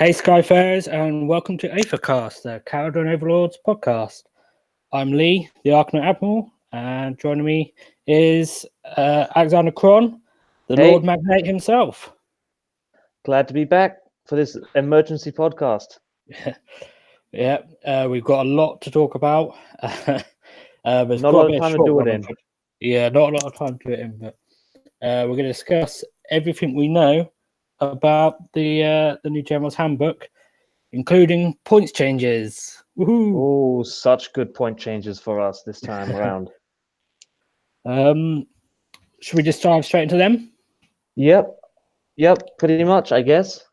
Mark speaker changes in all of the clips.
Speaker 1: Hey Skyfarers, and welcome to Aethercast, the Kharadron Overlords podcast. I'm Lee, the Arcanite Admiral, and joining me is Alexander Cron, the
Speaker 2: Hey.
Speaker 1: Lord Magnate himself.
Speaker 2: Glad to be back for this emergency podcast.
Speaker 1: Yeah, we've got a lot to talk about. There's
Speaker 2: Not a lot of time to do it in.
Speaker 1: Yeah, not a lot of time to do it in, but we're going to discuss everything we know about the new General's Handbook, including points changes. Woohoo!
Speaker 2: Oh, such good point changes for us this time around.
Speaker 1: Should we just dive straight into them?
Speaker 2: Yep, pretty much, I guess.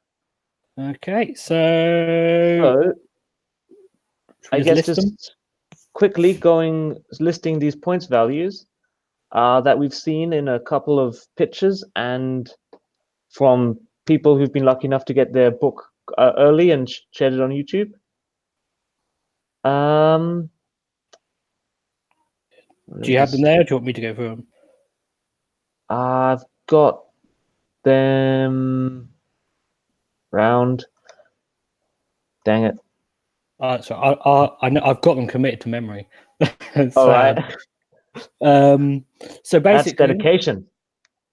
Speaker 1: Okay, so
Speaker 2: I guess just quickly listing these points values that we've seen in a couple of pictures and from people who've been lucky enough to get their book early and shared it on YouTube.
Speaker 1: Do you have them there? Or do you want me to go through them?
Speaker 2: I've got them round. Dang it!
Speaker 1: So I know I've got them committed to memory.
Speaker 2: All right.
Speaker 1: So basically,
Speaker 2: that's dedication.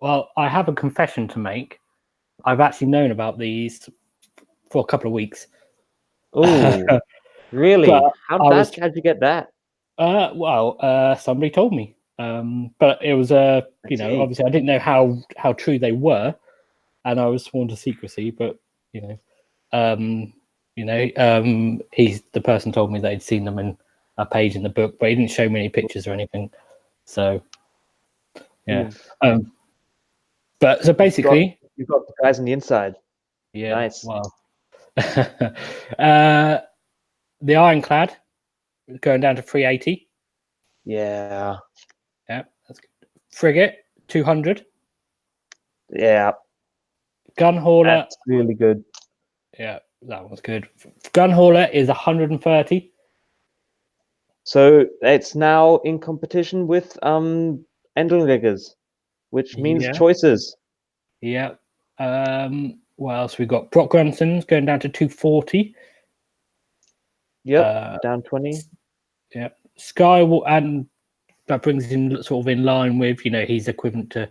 Speaker 1: Well, I have a confession to make. I've actually known about these for a couple of weeks.
Speaker 2: Oh, really? How'd you get that?
Speaker 1: Somebody told me. But it was obviously I didn't know how true they were, and I was sworn to secrecy. But the person told me they'd seen them in a page in the book, but he didn't show me any pictures or anything. So yeah. But so basically,
Speaker 2: you've got the guys on the inside.
Speaker 1: Yeah.
Speaker 2: Nice.
Speaker 1: Wow. The Ironclad going down to 380.
Speaker 2: Yeah.
Speaker 1: Yeah, that's good. Frigate 200.
Speaker 2: Yeah.
Speaker 1: Gun Hauler.
Speaker 2: That's really good.
Speaker 1: Yeah, that one's good. Gun Hauler is 130.
Speaker 2: So it's now in competition with Endlingriggers, which means choices.
Speaker 1: Yeah. What else we got? Brock Grunson's going down to 240.
Speaker 2: Yep, down 20.
Speaker 1: Yeah. Skywalker, and that brings him sort of in line with, he's equivalent to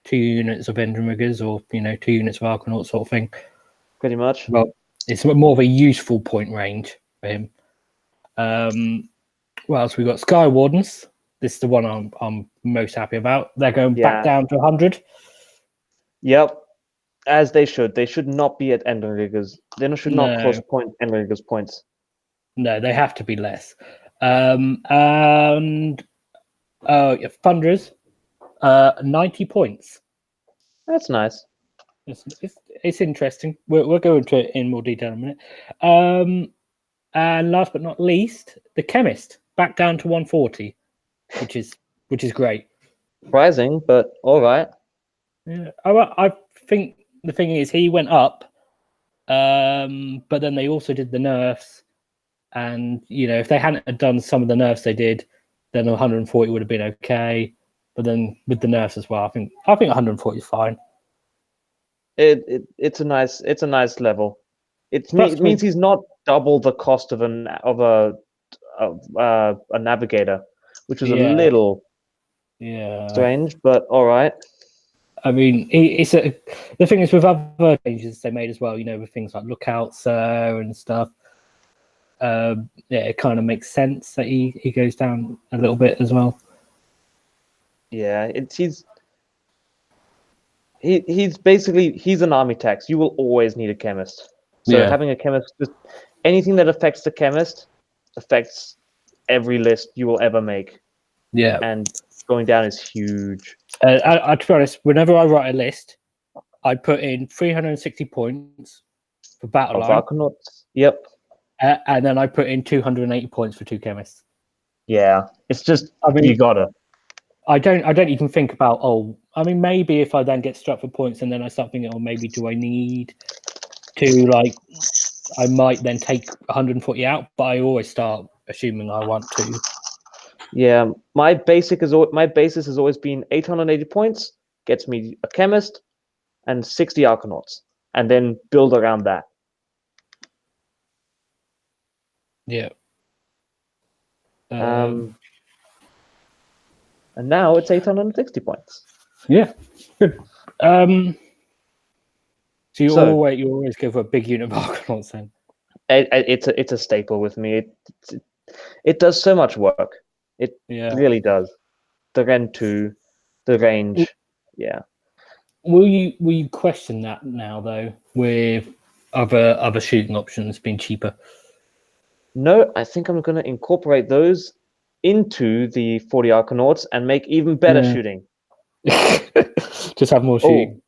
Speaker 1: 2 units of Endlingriggers or, 2 units of Arcanauts sort of thing.
Speaker 2: Pretty much.
Speaker 1: Well, it's more of a useful point range for him. What else we got? Sky Wardens. This is the one I'm most happy about. They're going back down to 100.
Speaker 2: Yep, as they should. They should not be at Endlingriggers. They should not cost Endlingriggers points.
Speaker 1: No, they have to be less. Thunderers, 90 points.
Speaker 2: That's nice.
Speaker 1: It's interesting. We'll go into it in more detail in a minute. And last but not least, the Chemist back down to 140, which is great.
Speaker 2: Surprising, but all right.
Speaker 1: Yeah, I think the thing is he went up, but then they also did the nerfs, and if they hadn't done some of the nerfs they did, then 140 would have been okay. But then with the nerfs as well, I think 140 is fine.
Speaker 2: It's a nice level. It means he's not double the cost of a navigator, which is a little strange, but all right.
Speaker 1: I mean, the thing is with other changes they made as well, with things like Lookout Sir and stuff. It kind of makes sense that he goes down a little bit as well.
Speaker 2: Yeah, he's basically an army tax. You will always need a chemist. So having a chemist, just anything that affects the chemist affects every list you will ever make.
Speaker 1: Yeah,
Speaker 2: and going down is huge.
Speaker 1: To be honest, whenever I write a list, I put in 360 points for battle line.
Speaker 2: Arcanauts. Yep.
Speaker 1: And then I put in 280 points for 2 chemists.
Speaker 2: Yeah, it's just you gotta.
Speaker 1: I don't even think about maybe if I then get struck for points and then I start thinking, maybe do I need to I might then take 140 out, but I always start assuming I want to.
Speaker 2: Yeah, my basis has always been 880 points gets me a chemist and 60 Arcanauts, and then build around that.
Speaker 1: Yeah.
Speaker 2: And now it's 860 points.
Speaker 1: Yeah. Good. So you
Speaker 2: So-
Speaker 1: always go for a big unit of Argonauts then?
Speaker 2: It's a staple with me. It does so much work. It really does. The Ren 2, the range, yeah.
Speaker 1: Will you question that now though, with other shooting options being cheaper?
Speaker 2: No, I think I'm going to incorporate those into the 40 Arcanauts and make even better shooting.
Speaker 1: Just have more shooting.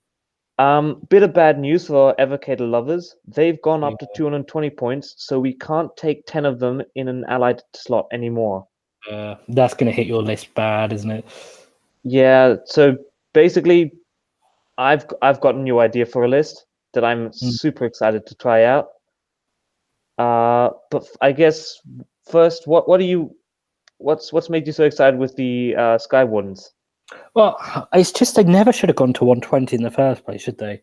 Speaker 2: Bit of bad news for Evocator lovers. They've gone up to 220 points, so we can't take 10 of them in an allied slot anymore.
Speaker 1: That's going to hit your list bad, isn't it?
Speaker 2: Yeah, so basically, I've got a new idea for a list that I'm super excited to try out. But I guess first, what's made you so excited with the Sky Wardens?
Speaker 1: Well, it's just they never should have gone to 120 in the first place, should they?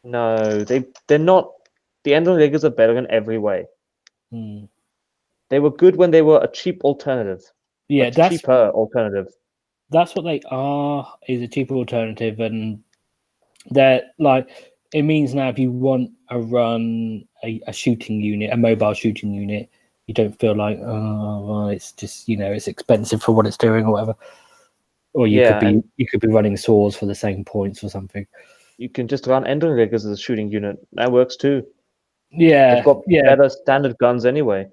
Speaker 2: No, they're not. The Endron Riggers are better in every way. They were good when they were a cheap alternative.
Speaker 1: Yeah,
Speaker 2: cheaper alternative.
Speaker 1: That's what they are, is a cheaper alternative, and they're like, it means now if you want to run a shooting unit, a mobile shooting unit, you don't feel like, oh well, it's just, it's expensive for what it's doing or whatever. Or you could be running swords for the same points or something.
Speaker 2: You can just run Endron Riggers as a shooting unit. That works too.
Speaker 1: Yeah.
Speaker 2: They've got better standard guns anyway.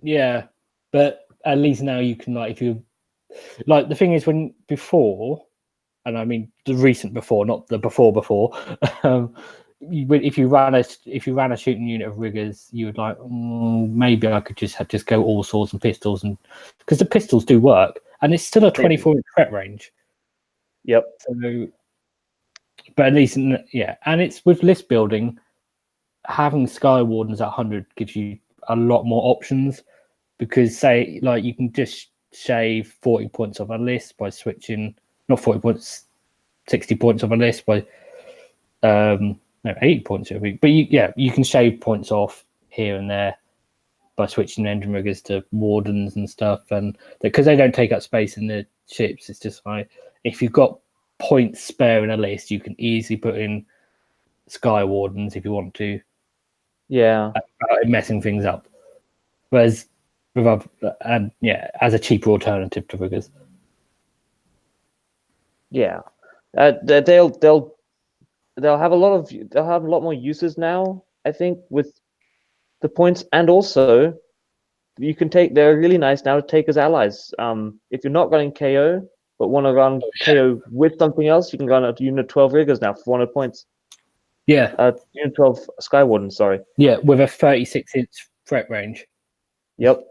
Speaker 1: Yeah. But at least now you can, like, if you like, the thing is, when before, and I mean the recent before, not the before, if you ran a shooting unit of riggers, you would like, maybe I could just go all swords and pistols, and because the pistols do work, and it's still a 24-inch threat range.
Speaker 2: Yep.
Speaker 1: So, but at least, and it's with list building, having Sky Wardens at 100 gives you a lot more options, because say, like, you can just shave 40 points off a list by switching, not 40 points, 60 points off a list by 80 points a week, but you can shave points off here and there by switching engine riggers to wardens and stuff, and because they don't take up space in the ships, it's just like, if you've got points spare in a list, you can easily put in Sky Wardens if you want to, without messing things up, whereas as a cheaper alternative to riggers.
Speaker 2: They'll have a lot more uses now, I think, with the points, and also they're really nice now to take as allies. If you're not running KO but want to run KO with something else, you can run a unit 12 riggers now for 100 points.
Speaker 1: Yeah.
Speaker 2: Unit 12 Sky Warden, sorry.
Speaker 1: Yeah, with a 36-inch threat range.
Speaker 2: Yep.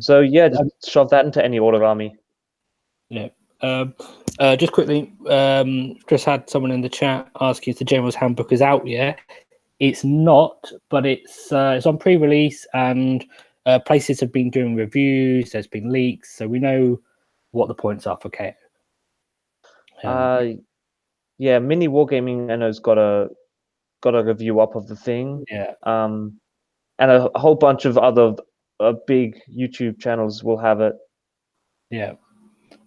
Speaker 2: So just shove that into any order army.
Speaker 1: Yeah. Just quickly, just had someone in the chat ask if the General's Handbook is out yet. It's not, but it's on pre-release, and places have been doing reviews. There's been leaks, so we know what the points are for KO.
Speaker 2: Mini Wargaming I know's got a review up of the thing.
Speaker 1: Yeah.
Speaker 2: And a whole bunch of other big YouTube channels will have it.
Speaker 1: Yeah.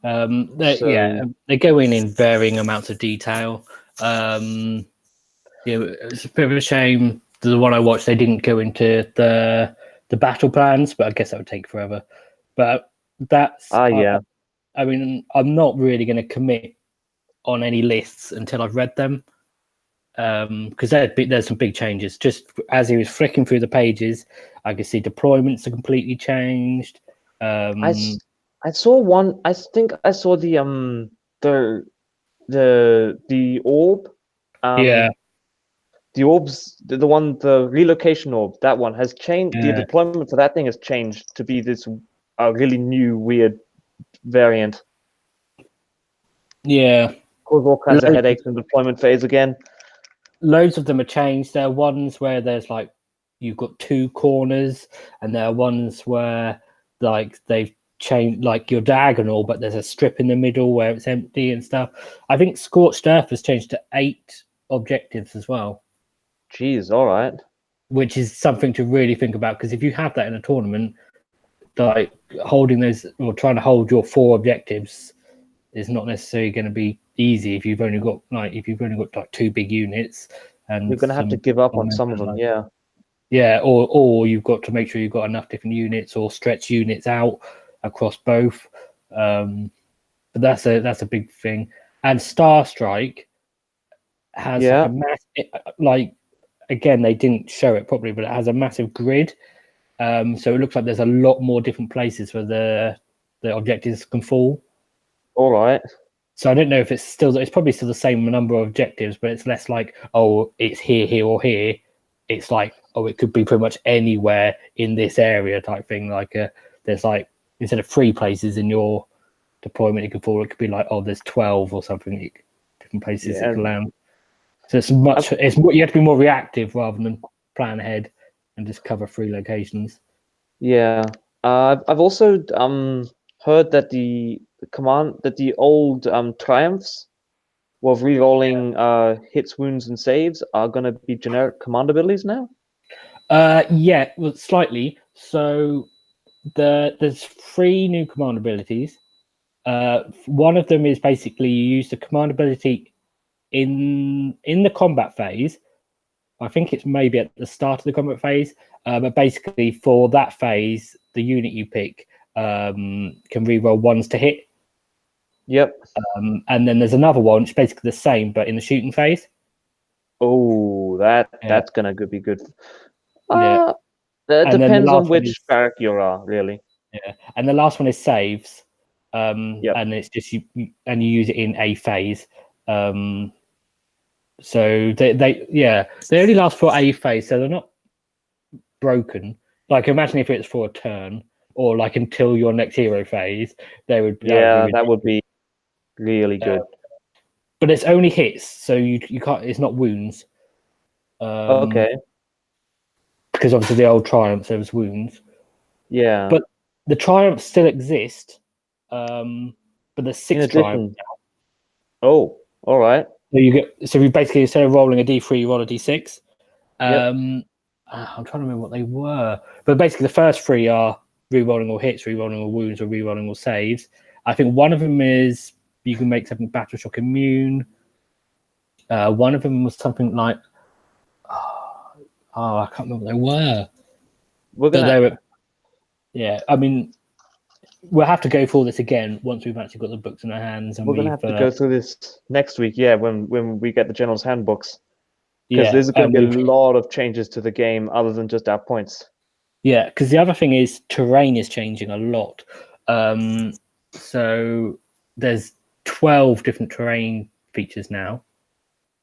Speaker 1: They go in varying amounts of detail. It's a bit of a shame. The one I watched, they didn't go into the battle plans, but I guess that would take forever. But that's I mean, I'm not really going to commit on any lists until I've read them, because there's some big changes. Just as he was flicking through the pages, I could see deployments are completely changed.
Speaker 2: I saw one. I think I saw the orb. The orbs, the relocation orb. That one has changed. The deployment for that thing has changed to be this really new weird variant.
Speaker 1: Yeah,
Speaker 2: cause all kinds of headaches in the deployment phase again.
Speaker 1: Loads of them are changed. There are ones where there's like you've got two corners, and there are ones where like they've changed like your diagonal, but there's a strip in the middle where it's empty and stuff. I think Scorched Earth has changed to 8 objectives as well.
Speaker 2: Jeez, all right.
Speaker 1: which is something to really think about, because if you have that in a tournament, like holding those or trying to hold your 4 objectives is not necessarily going to be easy if you've only got like 2 big units, and
Speaker 2: You're gonna have to give up on some of them,
Speaker 1: yeah, or you've got to make sure you've got enough different units or stretch units out across both. But that's a big thing. And Star Strike has like a massive, again, they didn't show it properly, but it has a massive grid. So it looks like there's a lot more different places where the objectives can fall.
Speaker 2: All right.
Speaker 1: So I don't know if it's probably still the same number of objectives, but it's less like, oh, it's here, or here. It's like, oh, it could be pretty much anywhere in this area type thing. Like there's like, instead of 3 places in your deployment it could fall, it could be like, oh, there's 12 or something, different places it can land. So you have to be more reactive rather than plan ahead and just cover 3 locations.
Speaker 2: Yeah. I've also heard that the old triumphs of rerolling hits, wounds, and saves are going to be generic command abilities now.
Speaker 1: Yeah, well, slightly. So there's 3 new command abilities. One of them is basically you use the command ability in the combat phase. I think it's maybe at the start of the combat phase, but basically for that phase, the unit you pick can reroll 1s to hit.
Speaker 2: Yep.
Speaker 1: And then there's another one, which is basically the same, but in the shooting phase.
Speaker 2: Oh, that's gonna be good.
Speaker 1: Yeah.
Speaker 2: That depends on which barrack you are, really.
Speaker 1: Yeah, and the last one is saves. And it's just you use it in a phase. So they only last for a phase, so they're not broken. Like imagine if it's for a turn or like until your next hero phase, they would.
Speaker 2: That would be really good.
Speaker 1: But it's only hits, so you can't. It's not wounds.
Speaker 2: Okay.
Speaker 1: Because obviously the old triumphs there was wounds.
Speaker 2: Yeah.
Speaker 1: But the triumphs still exist. But there's 6 triumphs now.
Speaker 2: Oh, all right.
Speaker 1: So you basically, instead of rolling a d3, you roll a d6. I'm trying to remember what they were, but basically the first 3 are re-rolling all hits, re-rolling all wounds, or re-rolling all saves. I think one of them is you can make something battle shock immune. One of them was something like I can't remember what they were. Yeah, I mean, we'll have to go through this again once we've actually got the books in our hands, and
Speaker 2: we're gonna have to go through this next week. Yeah, when we get the general's handbooks. Because there's going to be a lot of changes to the game other than just our points.
Speaker 1: Yeah, because the other thing is terrain is changing a lot. So there's 12 different terrain features now,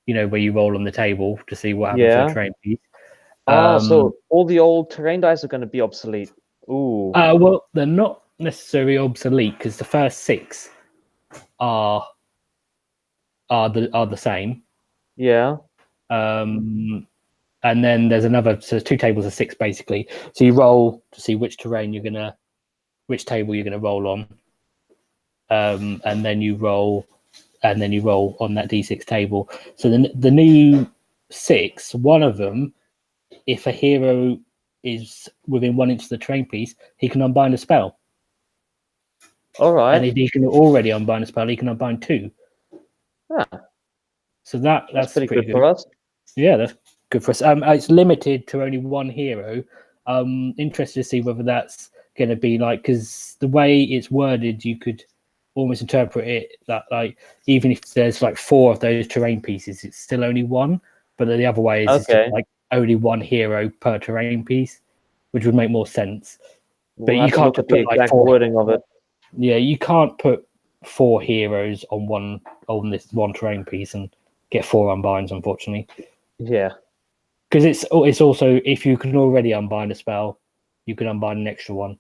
Speaker 1: where you roll on the table to see what happens to a terrain piece.
Speaker 2: So all the old terrain dice are going to be obsolete. Ooh.
Speaker 1: Well, they're not necessarily obsolete because the first 6 are the same.
Speaker 2: Yeah.
Speaker 1: And then there's another, so 2 tables of 6 basically. So you roll to see which table you're gonna roll on, and then you roll on that d6 table. So the new 6, one of them, if a hero is within 1 inch of the terrain piece, he can unbind a spell.
Speaker 2: All right.
Speaker 1: And if he can already unbind a spell, he can unbind 2.
Speaker 2: Yeah.
Speaker 1: So that's pretty good
Speaker 2: for us.
Speaker 1: Yeah, that's good for us. It's limited to only 1 hero. Interested to see whether that's going to be like, because the way it's worded, you could almost interpret it that like even if there's like 4 of those terrain pieces, it's still only 1. But the other way is it's just like only 1 hero per terrain piece, which would make more sense. But you can't
Speaker 2: look at the exact wording of it.
Speaker 1: Yeah, you can't put 4 heroes on this one terrain piece and get 4 unbinds, unfortunately.
Speaker 2: Yeah.
Speaker 1: Because it's also, if you can already unbind a spell, you can unbind an extra one.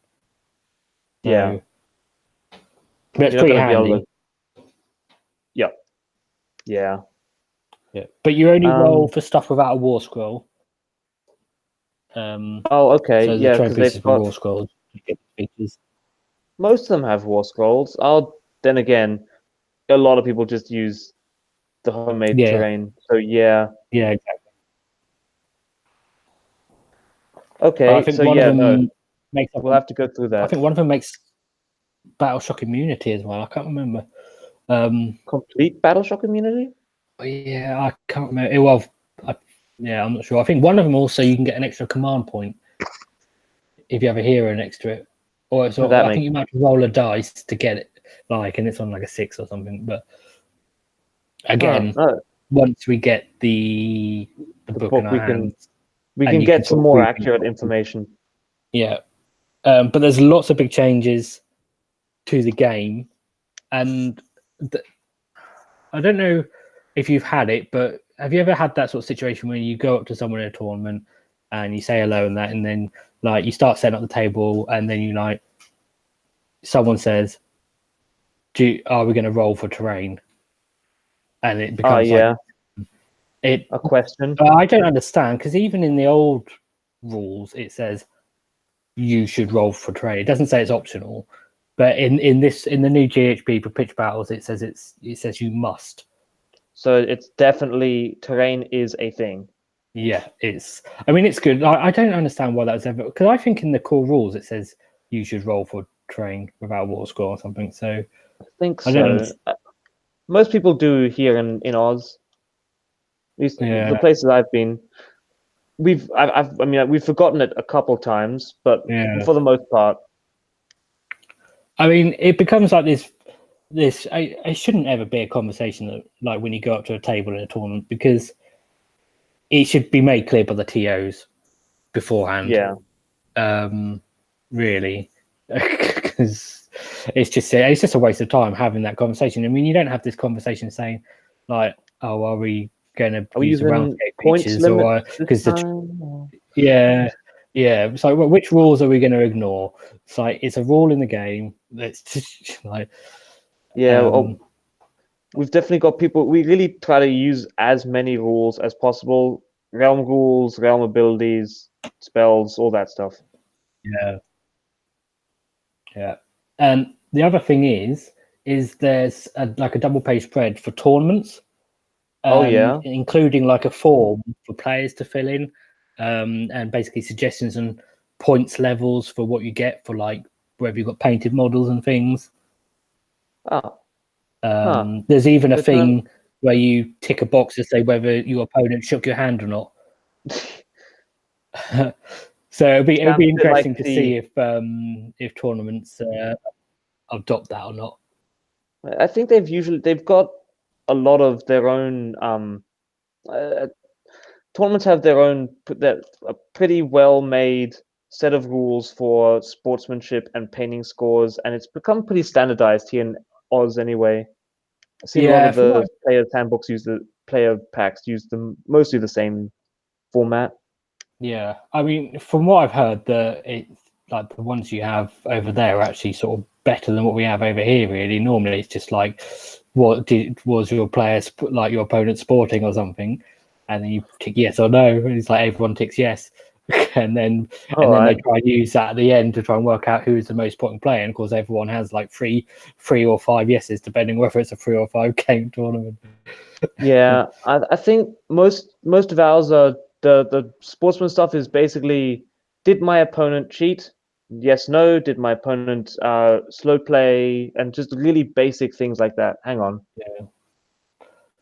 Speaker 1: So,
Speaker 2: yeah.
Speaker 1: But it's pretty handy.
Speaker 2: Yeah. Yeah.
Speaker 1: Yeah. But you only roll for stuff without a war scroll.
Speaker 2: Okay.
Speaker 1: So the terrain pieces for war scrolls. You get features.
Speaker 2: Most of them have war scrolls. Then again, a lot of people just use the homemade terrain. So yeah.
Speaker 1: Yeah, exactly.
Speaker 2: Okay,
Speaker 1: I think
Speaker 2: so
Speaker 1: one
Speaker 2: yeah,
Speaker 1: of
Speaker 2: no,
Speaker 1: them makes.
Speaker 2: we'll have to go through
Speaker 1: I
Speaker 2: that.
Speaker 1: think one of them makes Battleshock immunity as well. I can't remember.
Speaker 2: Complete Battleshock immunity?
Speaker 1: Yeah, I can't remember. Well, I'm not sure. I think one of them also you can get an extra command point if you have a hero next to it, or so
Speaker 2: That
Speaker 1: I
Speaker 2: makes
Speaker 1: think you might roll a dice to get it, and it's on like a 6 or something. But again,
Speaker 2: no,
Speaker 1: once we get the book in our hands,
Speaker 2: we
Speaker 1: and
Speaker 2: can
Speaker 1: you
Speaker 2: get some
Speaker 1: sort of
Speaker 2: more
Speaker 1: group
Speaker 2: accurate
Speaker 1: them.
Speaker 2: information.
Speaker 1: Yeah, but there's lots of big changes to the game, and I don't know if you've had it, but have you ever had that sort of situation where you go up to someone in a tournament and you say hello and that, and then like you start setting up the table, and then you like someone says, "Are we going to roll for terrain?" And it becomes like
Speaker 2: a question.
Speaker 1: I don't understand, because even in the old rules it says you should roll for terrain. It doesn't say it's optional, but in the new GHB for pitch battles it says you must.
Speaker 2: So it's definitely terrain is a thing.
Speaker 1: Yeah, it's good. I don't understand why that was ever, because I think in the core rules it says you should roll for terrain without water score or something. So
Speaker 2: I think
Speaker 1: I don't
Speaker 2: so.
Speaker 1: understand.
Speaker 2: Most people do here in Oz. At least
Speaker 1: Yeah,
Speaker 2: the places I've been. We've forgotten it a couple times, but
Speaker 1: yeah.
Speaker 2: for the most part,
Speaker 1: I mean, it becomes like this. It shouldn't ever be a conversation that, like, when you go up to a table in a tournament, because it should be made clear by the TOs beforehand.
Speaker 2: yeah.
Speaker 1: Really, because it's just a waste of time having that conversation. I mean, you don't have this conversation saying like, "Oh, are we going to
Speaker 2: Are we
Speaker 1: use the
Speaker 2: using
Speaker 1: roundscape
Speaker 2: points
Speaker 1: features?"
Speaker 2: limit
Speaker 1: Or
Speaker 2: this
Speaker 1: because
Speaker 2: time?
Speaker 1: yeah. So, well, which rules are we going to ignore? It's like it's a rule in the game. That's just like
Speaker 2: We've definitely got people. We really try to use as many rules as possible. Realm rules, realm abilities, spells, all that stuff.
Speaker 1: yeah. And the other thing is there's like a double page spread for tournaments. Including like a form for players to fill in, and basically suggestions and points levels for what you get for like whether you've got painted models and things. There's even a thing where you tick a box to say whether your opponent shook your hand or not. So it'll be interesting to see if tournaments adopt that or not.
Speaker 2: I think they've got a lot of their own tournaments have their own a pretty well made set of rules for sportsmanship and painting scores, and it's become pretty standardized here in Oz anyway. I've seen a lot of the players' handbooks player packs use mostly the same format.
Speaker 1: Yeah, I mean, from what I've heard, it's like the ones you have over there are actually sort of better than what we have over here. Really, normally it's just like, was your player like your opponent sporting or something, and then you tick yes or no. And it's like everyone ticks yes, and then they try and use that at the end to try and work out who's the most important player. And of course, everyone has like three or five yeses, depending whether it's a 3 or 5 game tournament.
Speaker 2: Yeah, I think most of ours are the sportsman stuff is basically, did my opponent cheat? Yes, no. Did my opponent slow play? And just really basic things like that. Hang on.
Speaker 1: Yeah.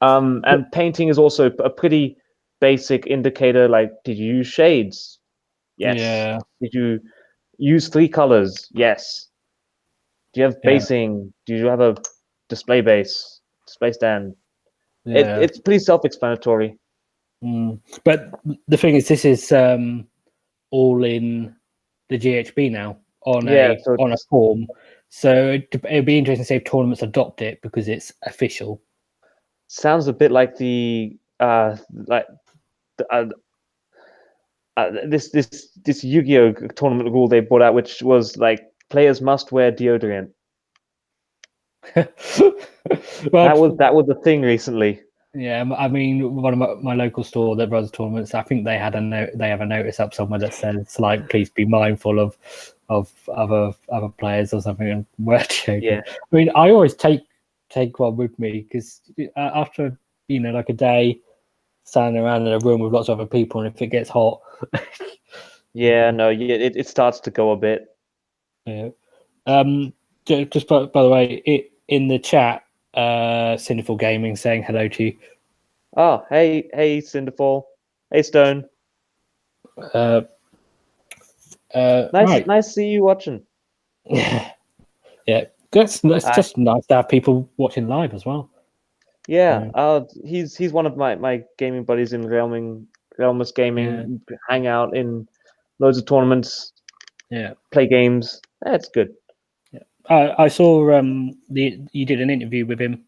Speaker 2: And painting is also a pretty basic indicator. Like, did you use shades? Yes.
Speaker 1: Yeah.
Speaker 2: Did you use 3 colors? Yes. Do you have basing? Do you have a display base, display stand?
Speaker 1: Yeah.
Speaker 2: It's pretty self-explanatory.
Speaker 1: But the thing is, this is all in the GHB now on a form. So it'd be interesting to see if tournaments adopt it because it's official.
Speaker 2: Sounds a bit like this Yu-Gi-Oh tournament rule they brought out, which was like players must wear deodorant.
Speaker 1: Well,
Speaker 2: that was the thing recently.
Speaker 1: Yeah, I mean, one of my local store that runs tournaments, I think they have a notice up somewhere that says like, please be mindful of other players or something, and wear deodorant.
Speaker 2: Yeah.
Speaker 1: I mean, I always take one with me because after like a day standing around in a room with lots of other people, and if it gets hot,
Speaker 2: Yeah, no, it starts to go a bit.
Speaker 1: Yeah. Just by the way, in the chat, Cinderful Gaming saying hello to you.
Speaker 2: Oh, hey, Cinderfall. Hey, Stone. Nice to see you watching.
Speaker 1: Yeah, yeah. It's just nice to have people watching live as well.
Speaker 2: Yeah, he's one of my gaming buddies in Realmus Gaming.
Speaker 1: Yeah.
Speaker 2: Hang out in loads of tournaments.
Speaker 1: Yeah,
Speaker 2: play games. It's good.
Speaker 1: Yeah, I saw you did an interview with him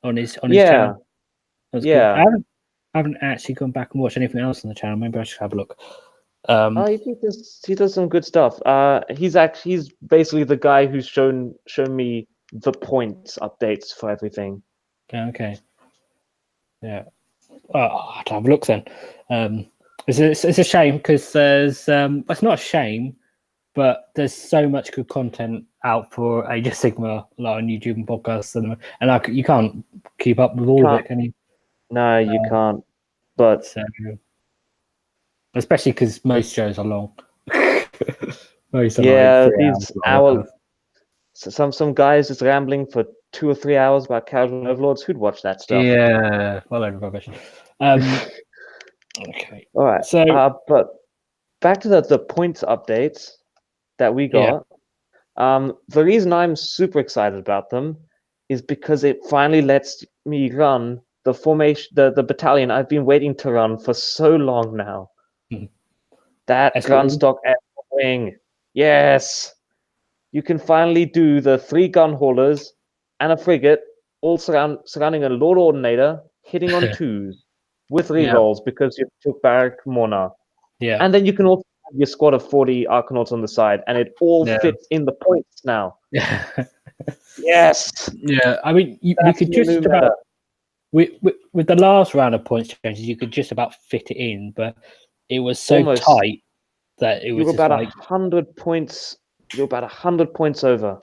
Speaker 1: on his channel. That's good. I haven't actually gone back and watched anything else on the channel. Maybe I should have a look.
Speaker 2: He does some good stuff. He's basically the guy who's shown me the points updates for everything.
Speaker 1: Okay. Yeah. I'd have a look then. It's a shame because there's it's not a shame, but there's so much good content out for Age of Sigma, like on YouTube and podcasts, and you can't keep up with all of it, can you?
Speaker 2: No, you can't. But
Speaker 1: so, especially because most shows are long. Most are like 3
Speaker 2: hours. Some guys just rambling for 2 or 3 hours about Kharadron Overlords. Who'd watch that stuff?
Speaker 1: Yeah, well, over rubbish. Okay.
Speaker 2: All right.
Speaker 1: So,
Speaker 2: but back to the points updates that we got. Yeah. The reason I'm super excited about them is because it finally lets me run the formation, the battalion I've been waiting to run for so long now. That Gunstock wing. Yes. You can finally do the 3 gun haulers and a frigate all surrounding a Lord Ordinator hitting on 2s with rerolls because you took back Mona.
Speaker 1: Yeah.
Speaker 2: And then you can also have your squad of 40 Arkanauts on the side, and it all fits in the points now. Yes.
Speaker 1: Yeah, I mean, we could just about with the last round of points changes, you could just about fit it in, but it was so tight that it was
Speaker 2: you were about 100 points. You're about 100 points over.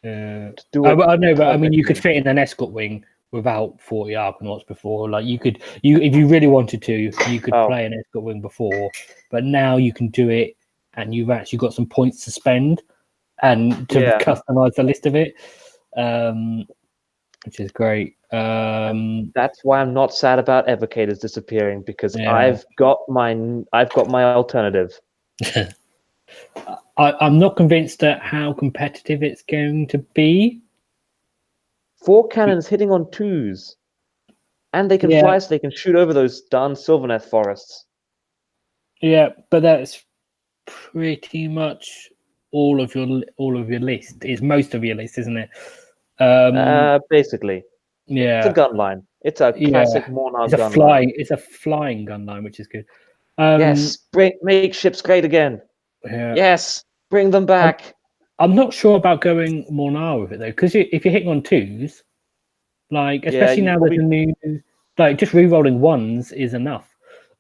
Speaker 1: I know, but I mean, you could fit in an escort wing without 40 Arkanauts before. Like if you really wanted to, you could play an escort wing before, but now you can do it, and you've actually got some points to spend and to customize the list of it, which is great.
Speaker 2: That's why I'm not sad about Evocators disappearing, because I've got my alternative.
Speaker 1: I'm not convinced at how competitive it's going to be.
Speaker 2: 4 cannons hitting on 2s, and they can fly, so they can shoot over those darn Sylvaneth forests.
Speaker 1: Yeah, but that's pretty much all of your list. Is most of your list, isn't it?
Speaker 2: Basically.
Speaker 1: Yeah,
Speaker 2: it's a gun line. It's a classic Monarch gun line.
Speaker 1: It's a flying gun line, which is good.
Speaker 2: Yes, make ships great again.
Speaker 1: Yeah.
Speaker 2: Yes, bring them back.
Speaker 1: I'm not sure about going Mornar with it though, because if you're hitting on 2s, like especially now there's a new, like just rerolling 1s is enough.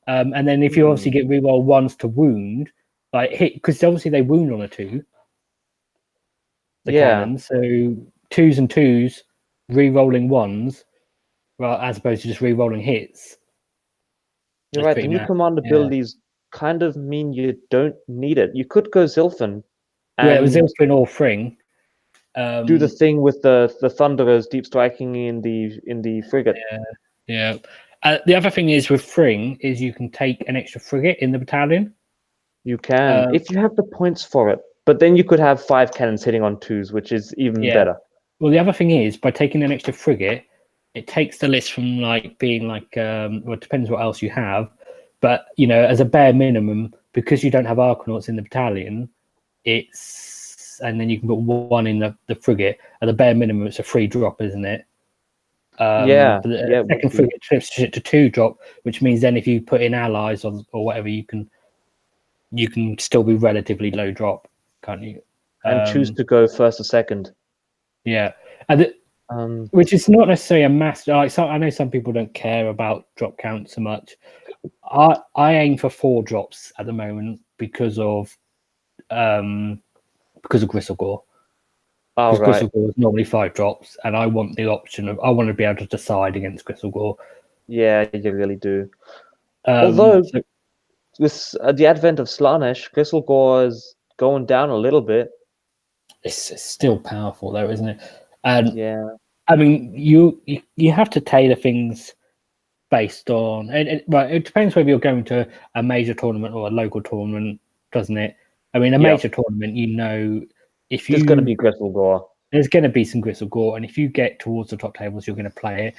Speaker 1: And then if you obviously get reroll 1s to wound, like hit, because obviously they wound on a 2. The cannons, so 2s and 2s, rerolling 1s, well, as opposed to just rerolling hits.
Speaker 2: You're right. The new command abilities kind of mean you don't need it. You could go Zilfin.
Speaker 1: It was Zilfin or Fring.
Speaker 2: Do the thing with the Thunderers deep striking in the frigate.
Speaker 1: Yeah. The other thing is with Fring is you can take an extra frigate in the battalion.
Speaker 2: You can if you have the points for it, but then you could have 5 cannons hitting on 2s, which is even better.
Speaker 1: Well, the other thing is by taking an extra frigate, it takes the list from like being like well, it depends what else you have, but as a bare minimum, because you don't have Arkanauts in the battalion, and then you can put 1 in the frigate. At the bare minimum, it's a 3 drop, isn't it? The second frigate trips it to 2 drop, which means then if you put in allies or whatever, you can still be relatively low drop, can't you?
Speaker 2: And choose to go first or second.
Speaker 1: Yeah, which is not necessarily a master. I know some people don't care about drop count so much. I aim for 4 drops at the moment because of Gristlegore. Because Gristlegore is normally 5 drops, and I want the option of I want to be able to decide against Gristlegore.
Speaker 2: Yeah, you really do. Although with the advent of Slaanesh, Gristlegore is going down a little bit.
Speaker 1: It's still powerful though, isn't it? And
Speaker 2: yeah,
Speaker 1: I mean, you have to tailor things based on well, it depends whether you're going to a major tournament or a local tournament, doesn't it? I mean, a major tournament, if
Speaker 2: there's going to be Gristlegore.
Speaker 1: There's going to be some Gristlegore, and if you get towards the top tables, you're going to play it.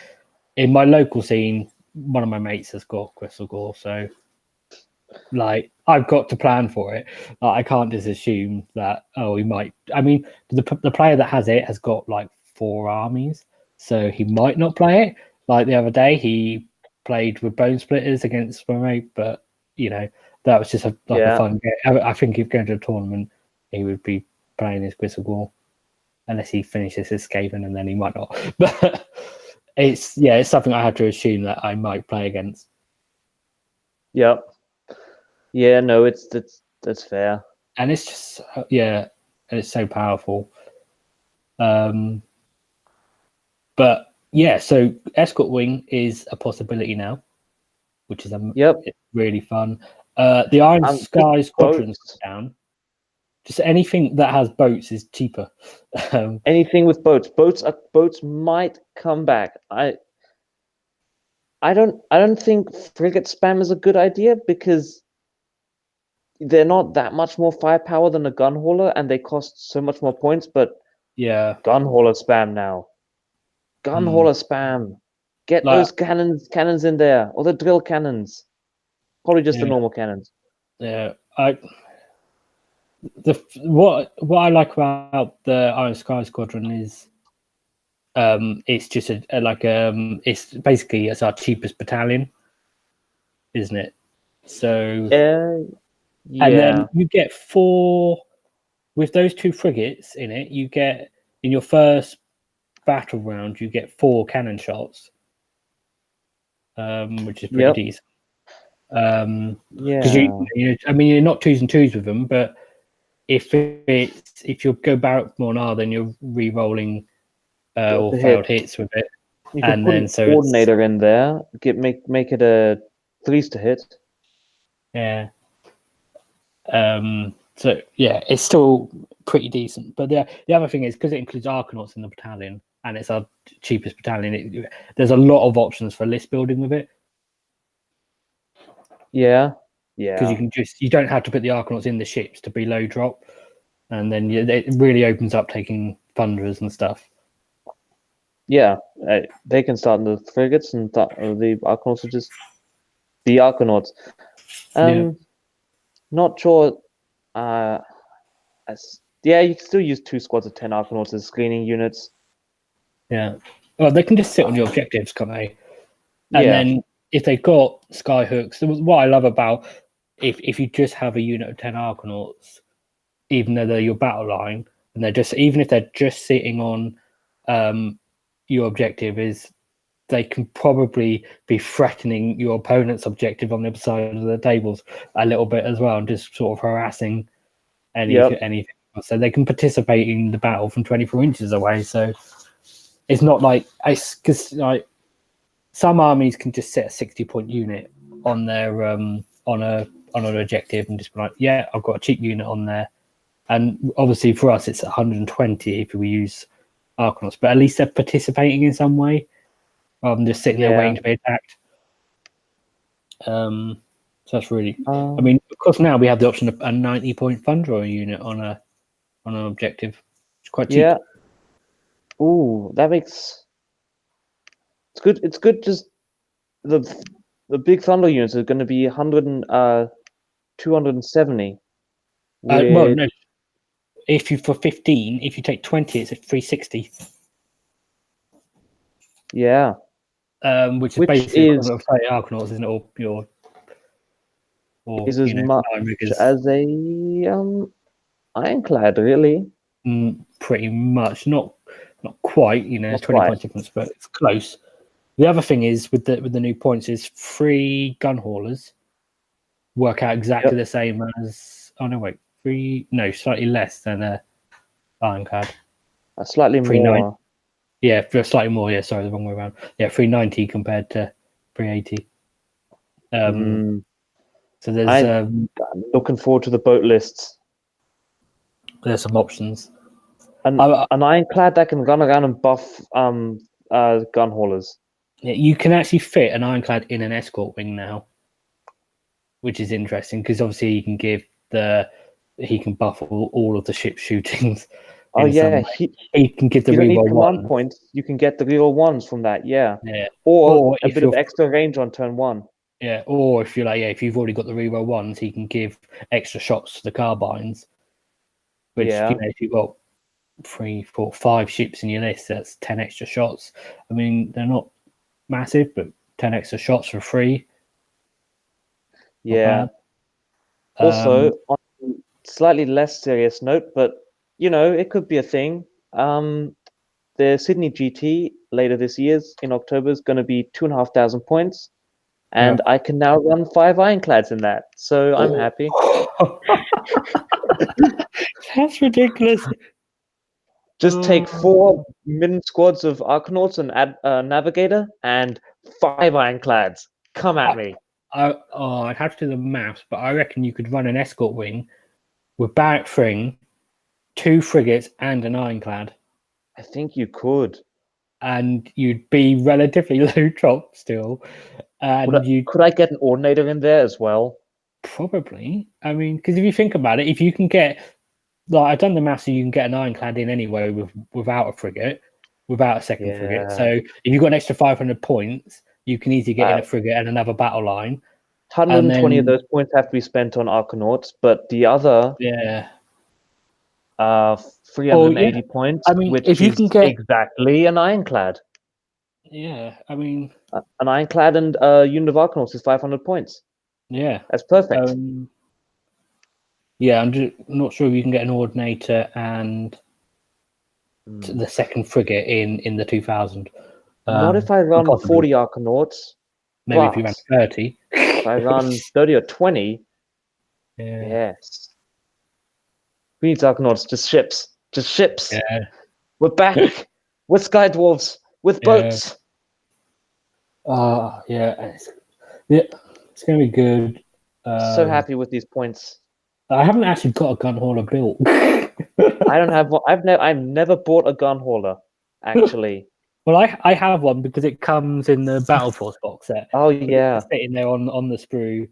Speaker 1: In my local scene, one of my mates has got Gristlegore, so like I've got to plan for it. I can't just assume that he might. I mean, the player that has it has got like 4 armies, so he might not play it. Like the other day, he played with Bone Splitters against my mate, but that was just a fun game. I think if going to a tournament, he would be playing his Gristlegore, unless he finishes his Skaven, and then he might not. But it's something I have to assume that I might play against.
Speaker 2: Yep. Yeah, no, that's fair.
Speaker 1: And it's just and it's so powerful. But so Escort Wing is a possibility now, which is really fun. The Iron Sky Squadron's down. Just anything that has boats is cheaper.
Speaker 2: Anything with boats. Boats might come back. I don't think frigate spam is a good idea because they're not that much more firepower than a gun hauler, and they cost so much more points. But gun hauler spam now. Gun hauler spam. Get those cannons in there, or the drill cannons. Probably just the normal cannons.
Speaker 1: Yeah, what I like about the Iron Sky Squadron is it's just it's basically it's our cheapest battalion, isn't it? So and then you get 4 with those 2 frigates in it. You get in your first battle round, you get 4 cannon shots, which is pretty decent. Because I mean, you're not 2s and 2s with them, but if you go Barrack Mornar, then you're re-rolling or failed hits with it.
Speaker 2: You can put a coordinator in there. Make it a 3s to hit.
Speaker 1: Yeah. So it's still pretty decent. But the other thing is because it includes Arkanauts in the battalion and it's our cheapest battalion, there's a lot of options for list building with it.
Speaker 2: Yeah.
Speaker 1: Because you don't have to put the Arkanauts in the ships to be low drop, and then it really opens up taking Thunderers and stuff.
Speaker 2: Yeah, they can start in the frigates, and the Arkanauts will just be Arkanauts. Not sure. You can still use 2 squads of 10 Arkanauts as screening units.
Speaker 1: Yeah. Well, they can just sit on your objectives, can't they? And then if they've got skyhooks, what I love about if you just have a unit of 10 Arkanauts, even though they're your battle line, and even if they're just sitting on your objective, is they can probably be threatening your opponent's objective on the other side of the tables a little bit as well, and just sort of harassing anything. So they can participate in the battle from 24 inches away. So it's not because some armies can just set a 60-point unit on their on an objective and just be like, I've got a cheap unit on there. And obviously for us, it's 120 if we use Arkanauts, but at least they're participating in some way rather than just sitting there waiting to be attacked. So that's really. I mean, of course, now we have the option of a 90-point Thunderer unit on an objective. It's quite cheap.
Speaker 2: Yeah. Ooh, that makes. It's good. It's good. Just the big Thunder units are going to be 270.
Speaker 1: Well, no. If you for 15, if you take 20, it's at 360.
Speaker 2: Yeah.
Speaker 1: Which is basically Arkanauts, isn't it? Or
Speaker 2: is as much as a Ironclad, really.
Speaker 1: Pretty much, not quite. 20 points difference, but it's close. The other thing is with the new points is 3 gun haulers work out exactly the same as. Oh no, wait, 3. No, slightly less than a Ironclad.
Speaker 2: Slightly more.
Speaker 1: Yeah, slightly more. Yeah, sorry, the wrong way around. Yeah, 390 compared to 380. So there's
Speaker 2: I'm looking forward to the boat lists.
Speaker 1: There's some options.
Speaker 2: An ironclad that can run around and buff gun haulers.
Speaker 1: Yeah, you can actually fit an ironclad in an escort wing now, which is interesting because obviously he can buff all of the ship shootings.
Speaker 2: Oh yeah,
Speaker 1: he can give the
Speaker 2: you don't need command
Speaker 1: ones.
Speaker 2: points. You can get the reroll ones from that. Yeah.
Speaker 1: Yeah.
Speaker 2: Or a bit of extra range on turn 1.
Speaker 1: Yeah. Or if you're like, if you've already got the reroll ones, he can give extra shots to the carbines. Which if you've got 3, 4, 5 ships in your list, that's 10 extra shots. I mean, they're not massive, but 10 extra shots for free.
Speaker 2: Yeah. Also, on a slightly less serious note, but it could be a thing. The Sydney GT later this year in October is going to be 2,500 points, and I can now run 5 ironclads in that. So I'm happy.
Speaker 1: That's ridiculous.
Speaker 2: Just take 4 min squads of Arcanauts and add Navigator and 5 ironclads. Come at me.
Speaker 1: I'd have to do the maths, but I reckon you could run an escort wing with Barrack Fring, 2 frigates, and an ironclad.
Speaker 2: I think you could.
Speaker 1: And you'd be relatively low drop still. And
Speaker 2: could I get an Ordinator in there as well?
Speaker 1: Probably. I mean, because if you think about it, if you can get, like, I've done the maths, so you can get an ironclad in anyway without a frigate, without a second frigate. So if you've got an extra 500 points, you can easily get in a frigate and another battle line.
Speaker 2: 120 of those points have to be spent on Arcanauts, but the other 380 points, which if you can get exactly an ironclad.
Speaker 1: Yeah, I mean,
Speaker 2: an ironclad and a unit of Arcanauts is 500 points.
Speaker 1: Yeah,
Speaker 2: that's perfect.
Speaker 1: Yeah, I'm just not sure if you can get an Ordinator and the second frigate in the 2000.
Speaker 2: Not if I run 40 Arcanauts.
Speaker 1: Maybe if you ran 30.
Speaker 2: If I run 30 or 20.
Speaker 1: Yeah.
Speaker 2: Yes. We need Arcanauts, just ships. Just ships.
Speaker 1: Yeah.
Speaker 2: We're back. We're Sky Dwarves with boats.
Speaker 1: Yeah. It's going to be good.
Speaker 2: So happy with these points.
Speaker 1: I haven't actually got a gun hauler built.
Speaker 2: I don't have one. I've never bought a gun hauler, actually.
Speaker 1: Well, I have one because it comes in the Battle Force box set.
Speaker 2: Oh yeah,
Speaker 1: it's sitting there on the sprue.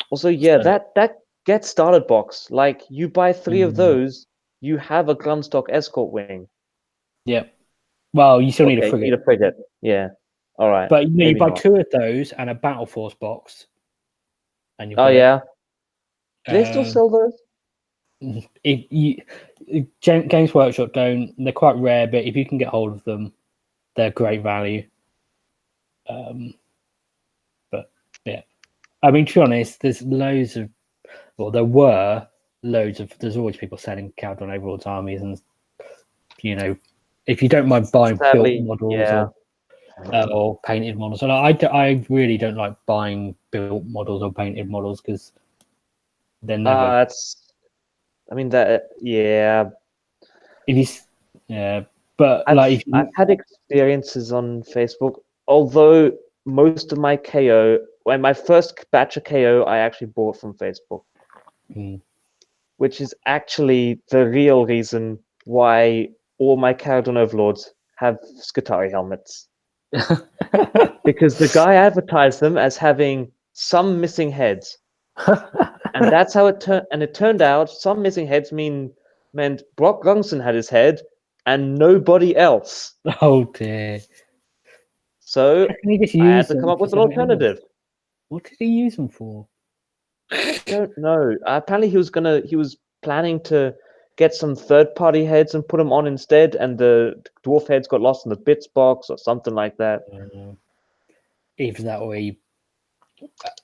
Speaker 2: Also, yeah, that get started box. Like you buy 3 of those, you have a gunstock escort wing.
Speaker 1: Yep. Well, you still need a frigate.
Speaker 2: You need a frigate. Yeah. All right.
Speaker 1: But you buy 2 of those and a Battle Force box. And
Speaker 2: do they still sell those?
Speaker 1: Games Workshop don't. They're quite rare, but if you can get hold of them, they're great value. But yeah, I mean, to be honest, there's loads of. Well, there were loads of. There's always people selling Kharadron Overlords armies, and if you don't mind buying built models or painted models, and I really don't like buying built models or painted models because they're never. But
Speaker 2: I've had experiences on Facebook. Although most of my KO, my first batch of KO, I actually bought from Facebook, which is actually the real reason why all my Kharadron Overlords have Skitarii helmets. Because the guy advertised them as having some missing heads. And that's how it turned. And it turned out some missing heads meant Brock Gungson had his head and nobody else.
Speaker 1: Oh dear.
Speaker 2: So I had to come up with an alternative.
Speaker 1: What did he use them for?
Speaker 2: I don't know. Apparently he was planning to get some third-party heads and put them on instead, and the dwarf heads got lost in the bits box or something like that.
Speaker 1: Either that or he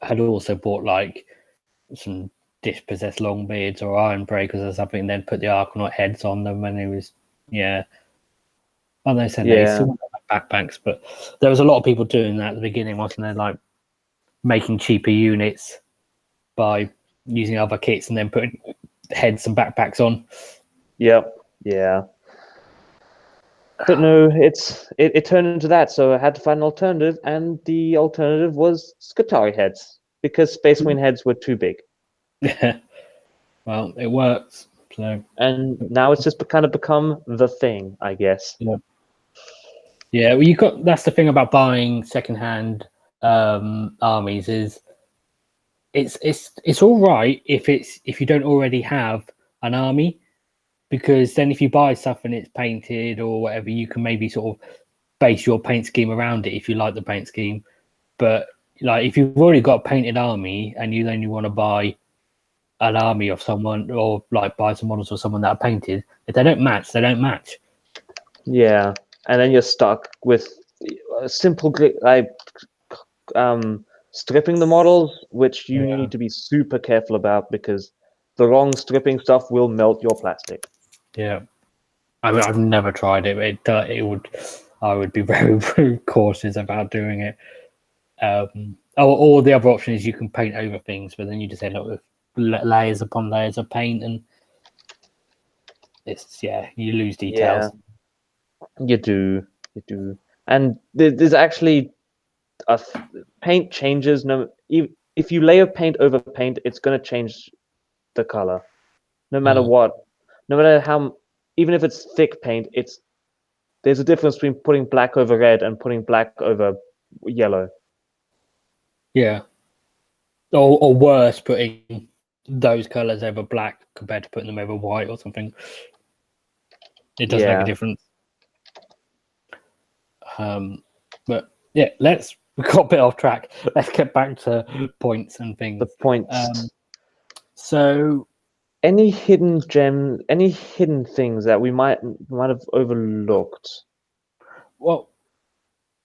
Speaker 1: had also bought like some dispossessed Longbeards or Iron Breakers or something, and then put the Arcanaut heads on them when he was Well, they said they still have backpacks, but there was a lot of people doing that at the beginning, wasn't there? Like making cheaper units by using other kits and then putting heads and backpacks on.
Speaker 2: Yep. Yeah. But no, it turned into that, so I had to find an alternative, and the alternative was Skitarii heads. because Space Marine heads were too big.
Speaker 1: Yeah. Well, it works. So.
Speaker 2: And now it's just kind of become the thing, I guess.
Speaker 1: Yeah. Yeah. Well, that's the thing about buying secondhand armies is it's all right if you don't already have an army, because then if you buy stuff and it's painted or whatever, you can maybe sort of base your paint scheme around it if you like the paint scheme. But like if you've already got a painted army and you only want to buy an army of someone, or like buy some models of someone that are painted, if they don't match, they don't match.
Speaker 2: Yeah, and then you're stuck with a simple stripping the models, which you need to be super careful about because the wrong stripping stuff will melt your plastic.
Speaker 1: Yeah, I mean, I've never tried it. I would be very, very cautious about doing it. Or the other option is you can paint over things, but then you just end up with layers upon layers of paint, and you lose details.
Speaker 2: Yeah, you do, and there's actually paint changes. No, if you layer paint over paint, it's going to change the color, no matter what. No matter how, even if it's thick paint, there's a difference between putting black over red and putting black over yellow.
Speaker 1: Yeah. Or worse, putting those colors over black compared to putting them over white or something. It does make a difference. But yeah, we got a bit off track. Let's get back to points and things.
Speaker 2: The points.
Speaker 1: So,
Speaker 2: any hidden gems, any hidden things that we might have overlooked? Well,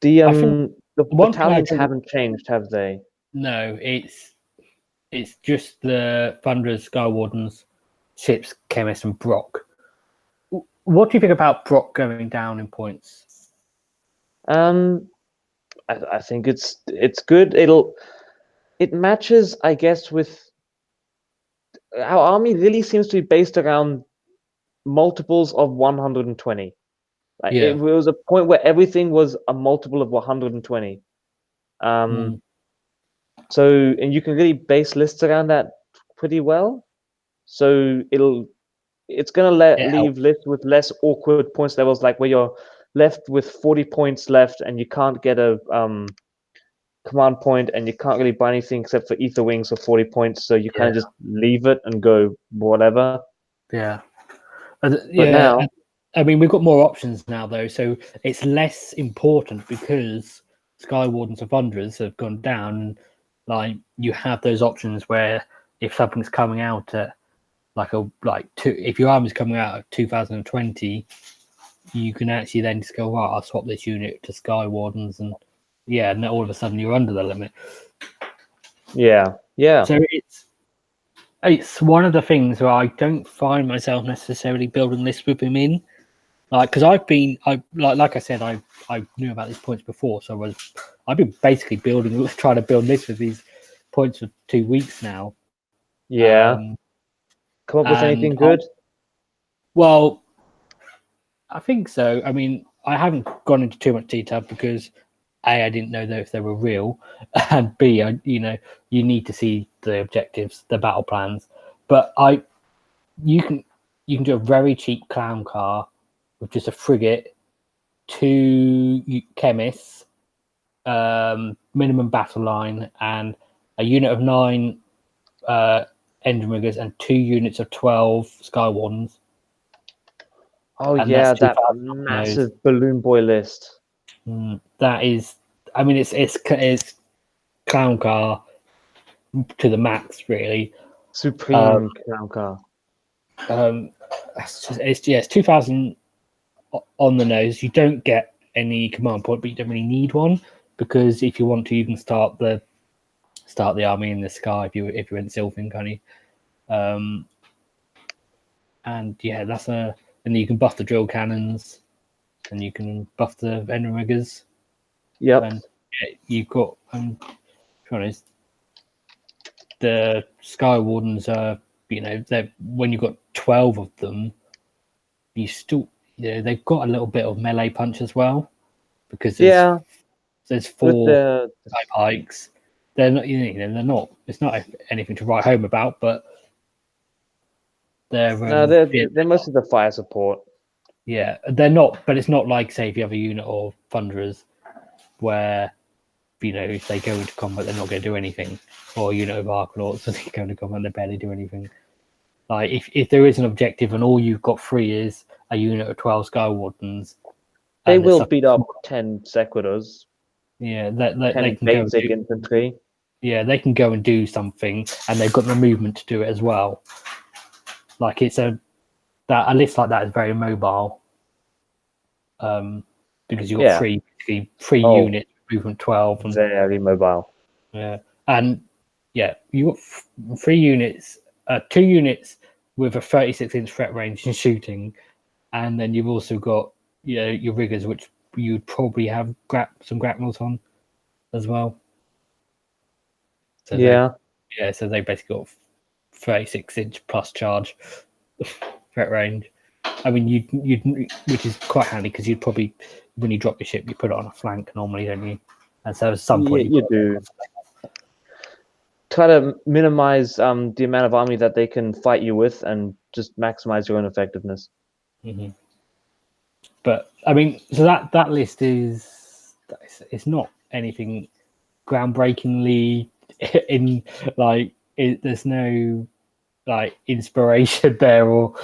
Speaker 2: the battalions haven't changed, have they?
Speaker 1: No, it's just the Thunderers, Sky Wardens, Ships, Chemist, and Brock. What do you think about Brock going down in points?
Speaker 2: I think it's good. It matches, I guess, with our army. Really seems to be based around multiples of 120. Like it was a point where everything was a multiple of 120. So, and you can really base lists around that pretty well. So it's gonna leave lists with less awkward points levels, like where you're left with 40 points left and you can't get a command point and you can't really buy anything except for Ether Wings for 40 points. So you kind of just leave it and go whatever.
Speaker 1: Yeah.
Speaker 2: But now,
Speaker 1: I mean, we've got more options now, though, so it's less important because Sky Wardens and Thunderers have gone down. Like you have those options where if something's coming out at if your army's coming out at 2020, you can actually then just go, right, I'll swap this unit to Sky Wardens, and and all of a sudden you're under the limit.
Speaker 2: Yeah.
Speaker 1: So it's one of the things where I don't find myself necessarily building lists with him in, because like I said, I knew about these points before, so I've been basically trying to build lists with these points for 2 weeks now.
Speaker 2: Yeah. Come up with anything good?
Speaker 1: Well, I think so. I mean, I haven't gone into too much detail because A, I didn't know if they were real, and B, you need to see the objectives, the battle plans. But you can do a very cheap clown car with just a frigate, 2 chemists, minimum battle line, and a unit of 9 engine riggers and 2 units of 12 Sky Wardens.
Speaker 2: Oh, and yeah, that massive balloon boy list.
Speaker 1: That is, I mean, it's clown car to the max, really.
Speaker 2: Supreme clown car.
Speaker 1: It's 2,000 on the nose. You don't get any command point, but you don't really need one because if you want to, you can start the army in the sky if you're in Sylvan, can you? And yeah, and you can buff the drill cannons, and you can buff the engine riggers.
Speaker 2: Yep.
Speaker 1: And you've got the Sky Wardens are, when you've got 12 of them, you still, they've got a little bit of melee punch as well, because there's 4 type hikes, they're not. They're not. It's not anything to write home about, but they're
Speaker 2: they're mostly the fire support.
Speaker 1: Yeah, they're not. But it's not like, say, if you have a unit of Thunderers, where if they go into combat, they're not going to do anything, or a unit of Arcanauts, and they go into combat, they barely do anything. Like if there is an objective and all you've got free is a unit of 12 Sky Wardens,
Speaker 2: they will beat up 10 Sequitors.
Speaker 1: Yeah, they can
Speaker 2: basic infantry.
Speaker 1: Yeah, they can go and do something, and they've got the movement to do it as well. Like a list like that is very mobile, because you've got three units, movement 12, and
Speaker 2: very mobile.
Speaker 1: Yeah, and you got 3 units, 2 units with a 36-inch threat range and shooting, and then you've also got your riggers, which you'd probably have some grapnels on as well. So so they basically got 36-inch plus charge threat range. I mean, you'd which is quite handy, because you'd probably, when you drop your ship, you put it on a flank normally, don't you? And so at some point
Speaker 2: you do. Try to minimize the amount of army that they can fight you with, and just maximize your own effectiveness.
Speaker 1: Mm-hmm. But I mean, so that list it's not anything groundbreakingly there's no inspiration there, or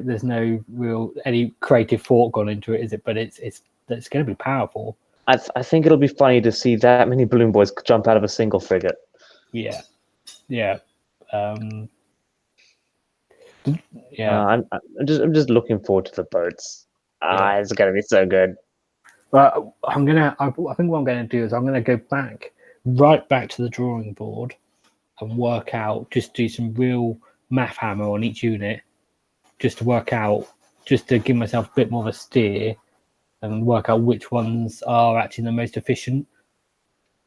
Speaker 1: there's no real any creative thought gone into it, is it? But it's going to be powerful.
Speaker 2: I think it'll be funny to see that many balloon boys jump out of a single frigate.
Speaker 1: Yeah.
Speaker 2: I'm just looking forward to the boats. It's gonna be so good.
Speaker 1: But I think what I'm gonna do is I'm gonna go right back to the drawing board and work out, just do some real math hammer on each unit, just to give myself a bit more of a steer and work out which ones are actually the most efficient.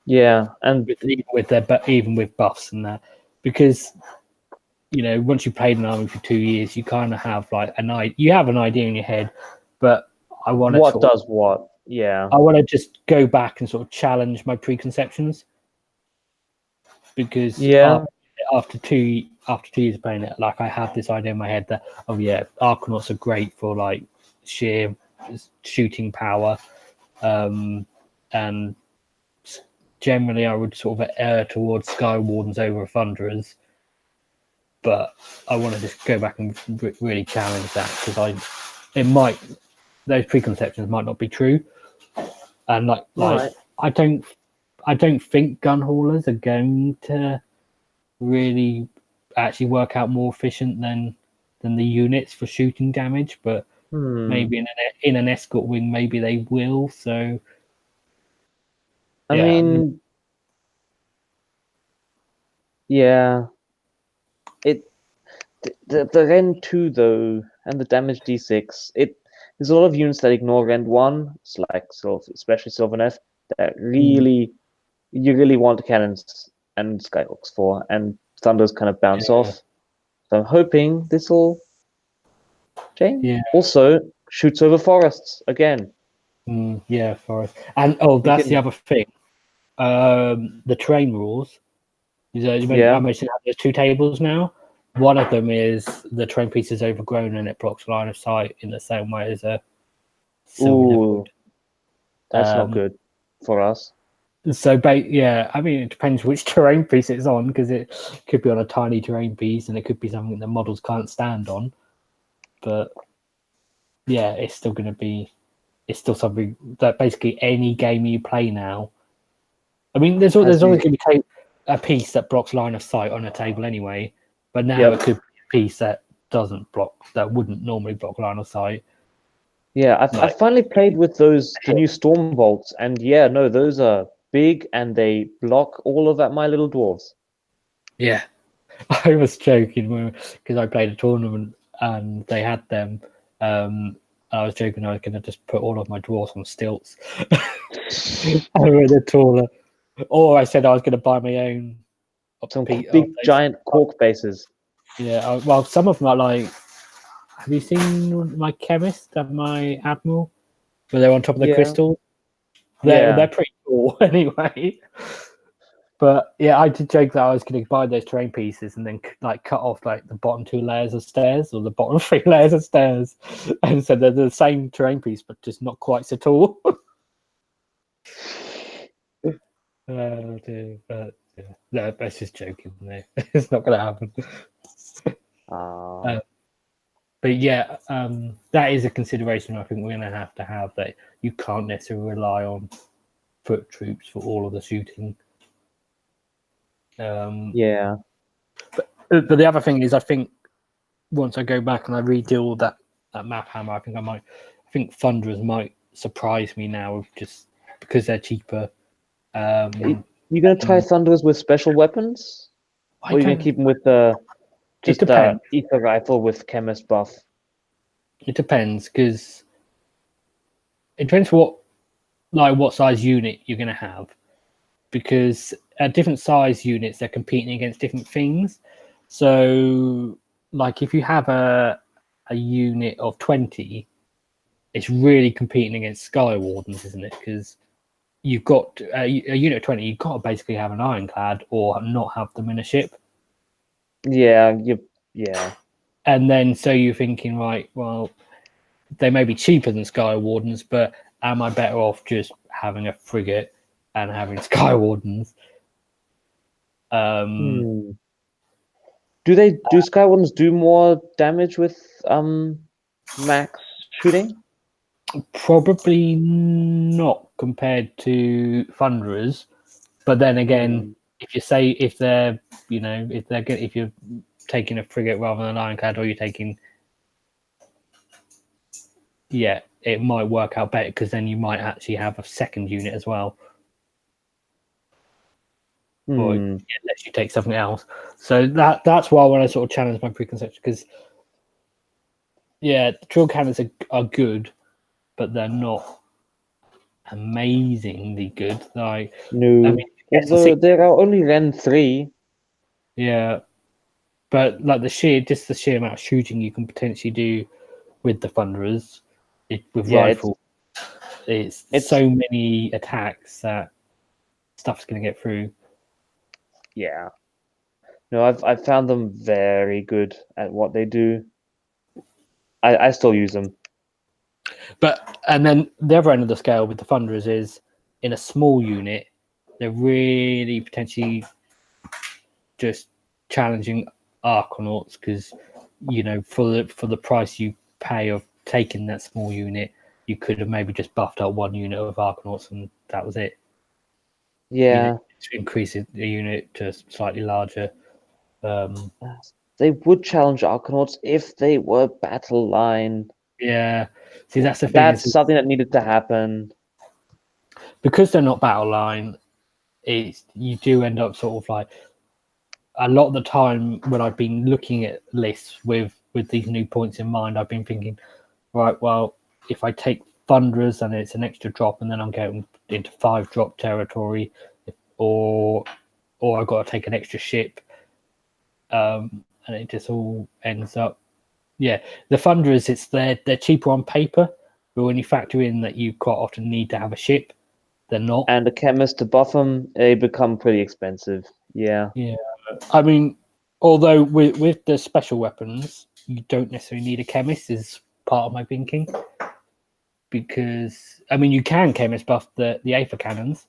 Speaker 2: Yeah, and
Speaker 1: even with buffs and that, because once you've played an army for 2 years, you kind of have an idea in your head, but I want to
Speaker 2: what. Yeah,
Speaker 1: I want to just go back and sort of challenge my preconceptions, because after 2 years of playing it, I have this idea in my head that Arcanauts are great for sheer shooting power, and generally I would sort of err towards Sky Wardens over Thunderers, but I want to just go back and really challenge that, because those preconceptions might not be true, and I don't think gun haulers are going to really actually work out more efficient than the units for shooting damage, but maybe in an escort wing maybe they will. So
Speaker 2: I mean, the Ren 2 though, and the damage D6, there's a lot of units that ignore Ren 1. It's especially Sylvaneth, that you really want cannons and skyhawks for, and Thunders kind of bounce off. So I'm hoping this will change.
Speaker 1: Yeah.
Speaker 2: Also, shoots over forests again.
Speaker 1: Forest. And that's the other thing. The terrain rules. I mentioned there's 2 tables now. One of them is the terrain piece is overgrown and it blocks line of sight in the same way as a.
Speaker 2: Ooh, that's not good for us.
Speaker 1: So, I mean, it depends which terrain piece it's on, because it could be on a tiny terrain piece, and it could be something the models can't stand on. But it's still going to be. It's still something that basically any game you play now. I mean, there's always going to be a piece that blocks line of sight on a table anyway, but now it could be a piece that wouldn't normally block line of sight.
Speaker 2: Yeah, I finally played with the new Storm Bolts, and those are big and they block all of that My Little Dwarves.
Speaker 1: Yeah, I was joking because I played a tournament and they had them. I was joking I was going to just put all of my dwarves on stilts. I were the taller. Or I said I was going to buy my own.
Speaker 2: Some big giant cork bases.
Speaker 1: Yeah, well, some of them are have you seen my Chemist and my Admiral? Where they're on top of the crystals? They're pretty cool anyway. But yeah, I did joke that I was going to buy those terrain pieces and then like cut off like the bottom 2 layers of stairs or the bottom 3 layers of stairs, and so they're the same terrain piece but just not quite so tall. Dear, but yeah. No, that's just joking. No, it's not going to happen. But yeah, that is a consideration I think we're going to have that you can't necessarily rely on foot troops for all of the shooting.
Speaker 2: Yeah.
Speaker 1: But the other thing is, I think once I go back and I redo that map hammer, I think Thunderers might surprise me now, just because they're cheaper.
Speaker 2: You gonna try Thunderers with special weapons, or you gonna keep them with just ether rifle with chemist buff?
Speaker 1: It depends, because it depends what size unit you're gonna have, because at different size units they're competing against different things. So, like if you have a unit of 20, it's really competing against Sky Wardens, isn't it? Because you've got a unit of 20, you've got to basically have an ironclad or not have them in a ship.
Speaker 2: Yeah.
Speaker 1: And then so you're thinking, right, well, they may be cheaper than Sky Wardens, but am I better off just having a frigate and having Sky Wardens?
Speaker 2: Do Sky Wardens do more damage with max shooting?
Speaker 1: Probably not compared to Thunderers, but then again, if you're taking a frigate rather than an ironclad, or you're taking, it might work out better because then you might actually have a second unit as well, or unless you take something else. So that's why when I sort of challenge my preconception, because drill cannons are good, but they're not amazingly good. Like,
Speaker 2: no,
Speaker 1: I mean,
Speaker 2: there are only Ren 3.
Speaker 1: Yeah, but like the sheer amount of shooting you can potentially do with the Thunderers, with rifle, it's so many attacks that stuff's going to get through.
Speaker 2: Yeah. No, I've found them very good at what they do. I still use them.
Speaker 1: And then the other end of the scale with the Thunderers is, in a small unit, they're really potentially just challenging Arconauts, because for the price you pay of taking that small unit, you could have maybe just buffed up one unit of Arconauts and that was it.
Speaker 2: Yeah.
Speaker 1: To increase the unit to slightly larger.
Speaker 2: They would challenge Arconauts if they were battle line.
Speaker 1: Yeah. See, that's the thing.
Speaker 2: That's something that needed to happen.
Speaker 1: Because they're not battle line, you do end up sort of like, a lot of the time when I've been looking at lists with these new points in mind, I've been thinking, right, well, if I take Thunderers and it's an extra drop, and then I'm going into 5-drop territory, or I've got to take an extra ship, and it just all ends up. Yeah, the Thunderers, they're cheaper on paper, but when you factor in that you quite often need to have a ship, they're not.
Speaker 2: And the chemist to buff them, they become pretty expensive. Yeah.
Speaker 1: Yeah, I mean, although with the special weapons, you don't necessarily need a chemist, is part of my thinking. Because, I mean, you can chemist buff the Aether cannons,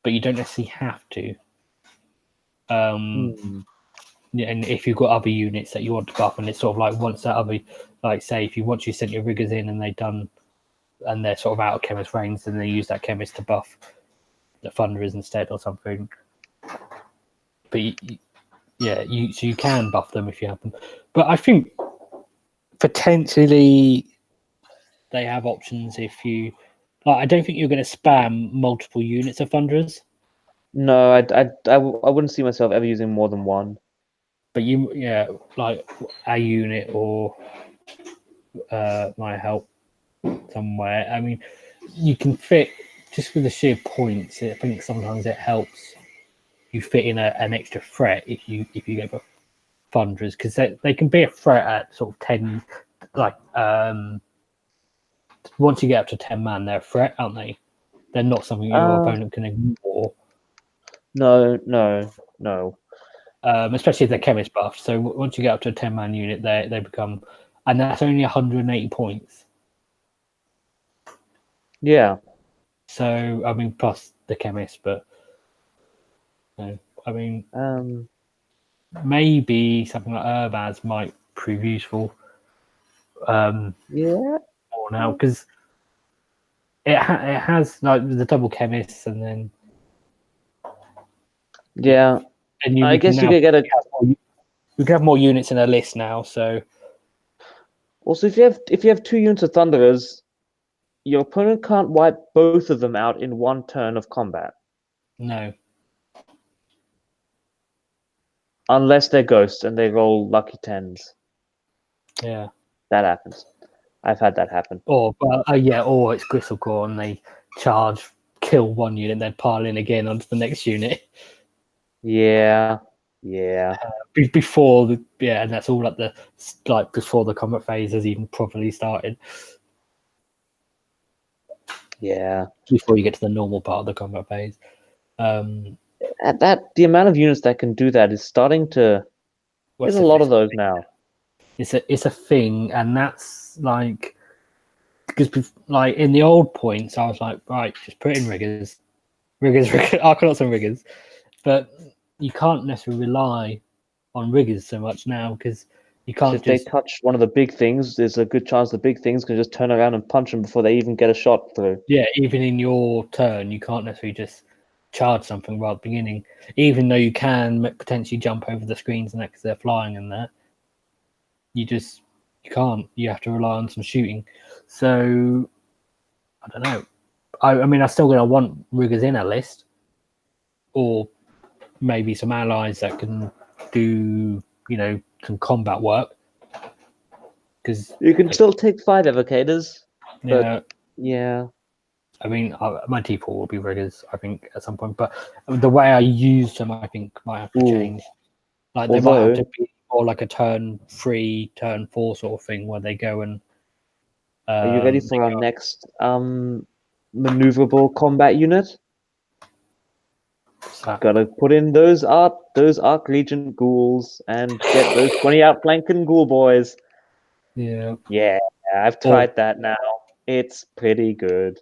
Speaker 1: but you don't necessarily have to. Yeah, and if you've got other units that you want to buff, and it's sort of like once that other, like say, once you sent your riggers in and they're sort of out of chemist range, then they use that chemist to buff the Thunderers instead or something. But you can buff them if you have them. But I think potentially they have options if you. I don't think you're going to spam multiple units of Thunderers.
Speaker 2: No, I wouldn't see myself ever using more than one.
Speaker 1: But like a unit or might help somewhere. I mean, you can fit just with the sheer points. I think sometimes it helps you fit in an extra threat if you go for Thunderers, because they can be a threat at sort of 10. Like once you get up to 10 man, they're a threat, aren't they? They're not something your opponent can ignore.
Speaker 2: No.
Speaker 1: Especially if they're chemist buffed. So once you get up to a 10-man unit, they become, and that's only 180 points.
Speaker 2: Yeah.
Speaker 1: So I mean, plus the chemist, but I mean, maybe something like Urbaz might prove useful.
Speaker 2: Yeah.
Speaker 1: More now because it has like the double chemists, and then
Speaker 2: yeah.
Speaker 1: and
Speaker 2: I guess you could get a.
Speaker 1: We can have more units in a list now. So
Speaker 2: Also, if you have 2 units of Thunderers, your opponent can't wipe both of them out in one turn of combat.
Speaker 1: no.
Speaker 2: Unless they're ghosts and they roll lucky 10s.
Speaker 1: Yeah.
Speaker 2: That happens. I've had that happen.
Speaker 1: Or it's Gristlecore and they charge, kill one unit, then pile in again onto the next unit.
Speaker 2: Yeah.
Speaker 1: Before and that's all before the combat phase has even properly started.
Speaker 2: Yeah.
Speaker 1: Before you get to the normal part of the combat phase.
Speaker 2: The amount of units that can do that is starting to. There's a lot of those now.
Speaker 1: It's a thing, and that's like because like in the old points, I was like, right, just put in riggers, Arcanauts and riggers, but you can't necessarily rely on riggers so much now because you can't.
Speaker 2: If they touch one of the big things, there's a good chance the big things can just turn around and punch them before they even get a shot through.
Speaker 1: Yeah, even in your turn, you can't necessarily just charge something right at the beginning, even though you can potentially jump over the screens and that because they're flying and that. You can't. You have to rely on some shooting. So I don't know. I mean, I'm still going to want riggers in a list, or maybe some allies that can do some combat work. Because
Speaker 2: you can still take 5 evocators.
Speaker 1: Yeah. I mean, my default will be riggers, I think, at some point. But the way I use them, I think, might have to change. Like they might have to be more like a turn 3, turn 4 sort of thing, where they go and.
Speaker 2: Are you ready for our next maneuverable combat unit? Gotta put in those Arc Regent ghouls and get those 20 outflanking ghoul boys.
Speaker 1: Yeah.
Speaker 2: Yeah, I've tried that now. It's pretty good.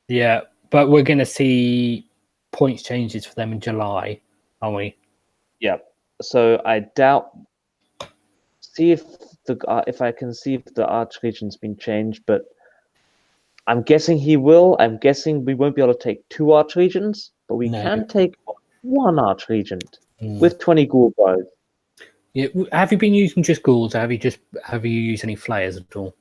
Speaker 1: Yeah, but we're going to see points changes for them in July, aren't we?
Speaker 2: Yep. So I doubt. See if I can see if the Archregent's been changed, but I'm guessing he will. I'm guessing we won't be able to take 2 Archregents, but we can take 1 Archregent with 20 ghoul boys.
Speaker 1: Yeah. Have you been using just ghouls, or have you used any flayers at all?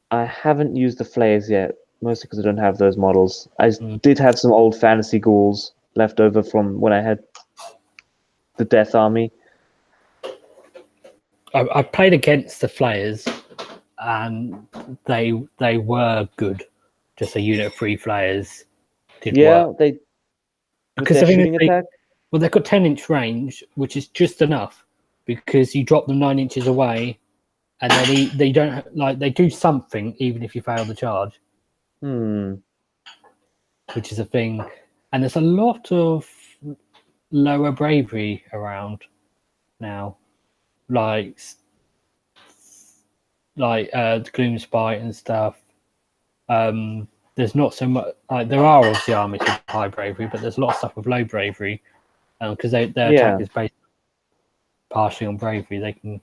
Speaker 2: I haven't used the flayers yet, mostly because I don't have those models. I did have some old fantasy ghouls left over from when I had the Death Army.
Speaker 1: I played against the flayers, and they were good. Just a unit of 3 flayers did work.
Speaker 2: Because their shooting attack.
Speaker 1: Well, they've got 10-inch range, which is just enough because you drop them 9 inches away, and then they don't they do something even if you fail the charge. Which is a thing, and there's a lot of lower bravery around now, like Gloom Spite and stuff. There's not so much. There are obviously armies with high bravery, but there's a lot of stuff with low bravery, because their attack is based partially on bravery. They can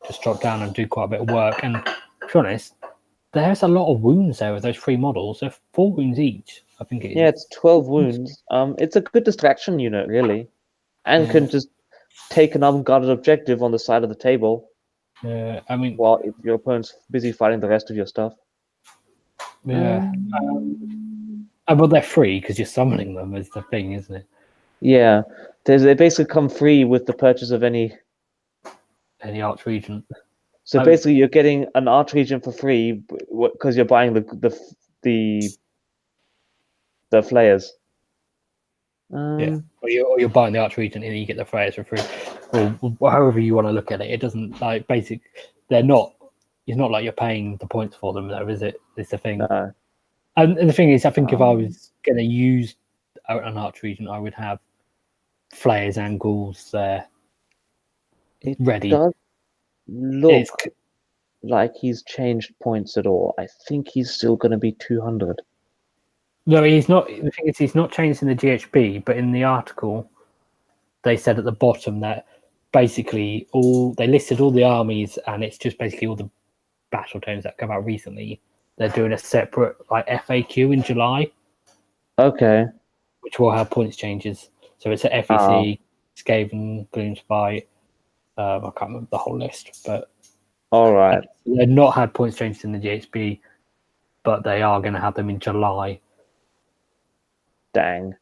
Speaker 1: just drop down and do quite a bit of work. And to be honest, there's a lot of wounds there with those 3 models. They're 4 wounds each, I think it is.
Speaker 2: Yeah, it's 12 wounds. It's a good distraction unit, really, and can just take an unguarded objective on the side of the table.
Speaker 1: Yeah, I mean,
Speaker 2: while your opponent's busy fighting the rest of your stuff.
Speaker 1: Yeah. Well, they're free because you're summoning them is the thing, isn't it?
Speaker 2: Yeah, they basically come free with the purchase of any
Speaker 1: Archregent.
Speaker 2: So basically, you're getting an Archregent for free because you're buying the flayers.
Speaker 1: Yeah, or you're buying the Archregent and you get the flayers for free, or however you want to look at it. It doesn't they're not. It's not like you're paying the points for them, though, is it? It's the thing.
Speaker 2: No.
Speaker 1: And the thing is, I think if I was going to use an arch regent, I would have flayers and ghouls there ready.
Speaker 2: Does look like he's changed points at all. I think he's still going to be 200.
Speaker 1: No, he's not. The thing is, he's not changed in the GHB, but in the article, they said at the bottom that basically they listed all the armies, and it's just basically all the battle tones that come out recently. They're doing a separate like FAQ in July.
Speaker 2: Okay.
Speaker 1: Which will have points changes. So it's at FEC, Skaven, Gloomspite. I can't remember the whole list, but
Speaker 2: all right.
Speaker 1: They've not had points changes in the GHB, but they are going to have them in July.
Speaker 2: Dang.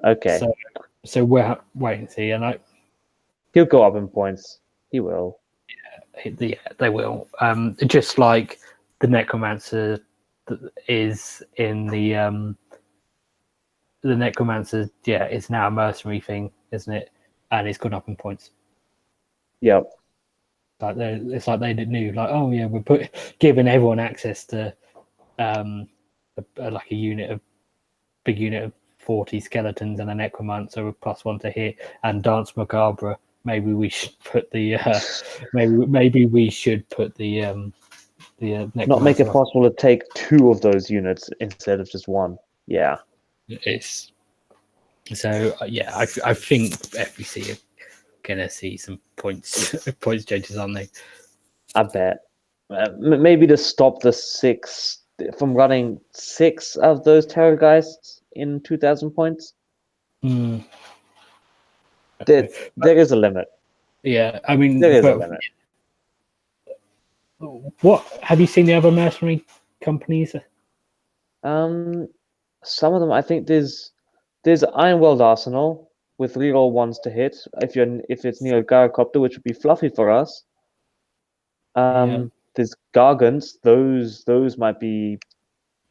Speaker 2: Okay.
Speaker 1: So we'll wait and see. And
Speaker 2: he'll go up in points. He will.
Speaker 1: Yeah, they will. Just like the Necromancer is in the Necromancer, it's now a mercenary thing, isn't it? And it's gone up in points.
Speaker 2: Yep.
Speaker 1: Like it's like they knew, like, oh yeah, we're giving everyone access to like a big unit of 40 skeletons and a Necromancer with +1 to hit and Dance Macabre. Maybe we should put the maybe we should put the
Speaker 2: not make it possible to take 2 of those units instead of just 1. Yeah.
Speaker 1: It's so I think FBC are gonna see some points changes, aren't they?
Speaker 2: I bet. Maybe to stop the 6 from running 6 of those Terrorgeists in 2,000 points. There is a limit.
Speaker 1: Yeah, I mean,
Speaker 2: there is a limit.
Speaker 1: What have you seen the other mercenary companies?
Speaker 2: Some of them, I think there's Ironworld Arsenal with reroll 1s to hit if it's near a Gyrocopter, which would be fluffy for us. There's Gargants. Those might be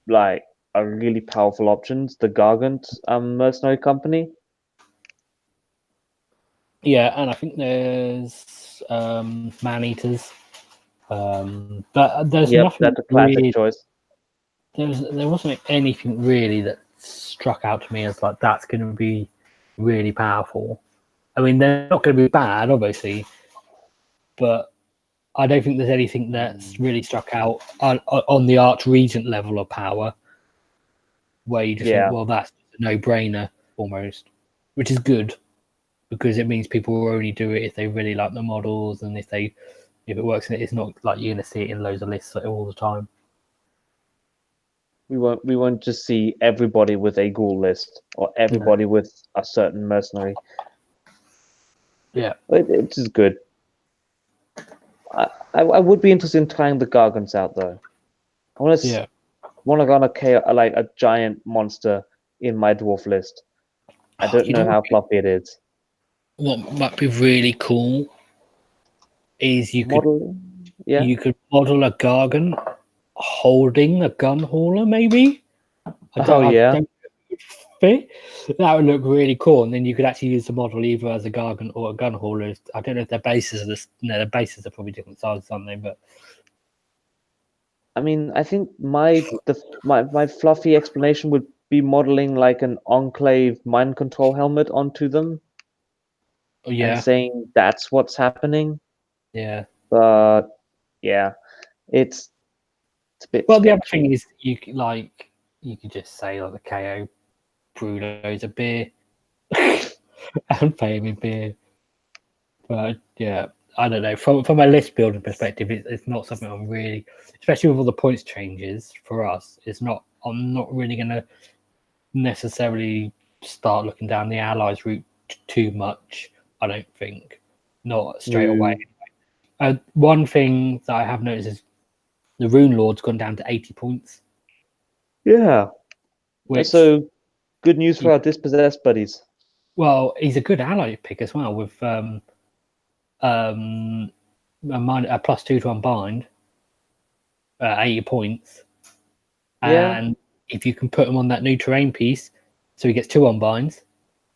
Speaker 2: like a really powerful options. The Gargant mercenary company.
Speaker 1: Yeah, and I think there's Man-Eaters. But there's nothing.
Speaker 2: That's a classic
Speaker 1: really,
Speaker 2: choice.
Speaker 1: There wasn't anything really that struck out to me as like that's going to be really powerful. I mean, they're not going to be bad, obviously, but I don't think there's anything that's really struck out on the Arch Regent level of power, where you just think, well, that's a no-brainer almost, which is good because it means people will only do it if they really like the models and if it works. It's not like you're going to see it in loads of lists all the time.
Speaker 2: We won't just see everybody with a ghoul list or everybody with a certain mercenary.
Speaker 1: Yeah,
Speaker 2: it's just good. I would be interested in trying the Gargants out though. I want to run a giant monster in my dwarf list. I don't know how fluffy it is.
Speaker 1: What might be really cool is you could model a Gargant holding a gun hauler, maybe. That would look really cool, and then you could actually use the model either as a Gargant or a gun hauler. I don't know if their bases are their bases are probably different sizes, aren't they? But
Speaker 2: I mean, I think my fluffy explanation would be modeling like an Enclave mind control helmet onto them. And saying that's what's happening.
Speaker 1: Yeah.
Speaker 2: But it's a bit.
Speaker 1: Well, sketchy. The other thing is you could just say like the KO brew loads of beer and pay him in beer. But yeah, I don't know. From a list building perspective, it's not something I'm really, especially with all the points changes for us. I'm not really going to necessarily start looking down the allies route too much. I don't think, not straight away. One thing that I have noticed is the Rune Lord's gone down to 80 points.
Speaker 2: Yeah. So good news for our dispossessed buddies.
Speaker 1: Well, he's a good ally pick as well with a +2 to unbind, 80 points. And if you can put him on that new terrain piece, so he gets 2 unbinds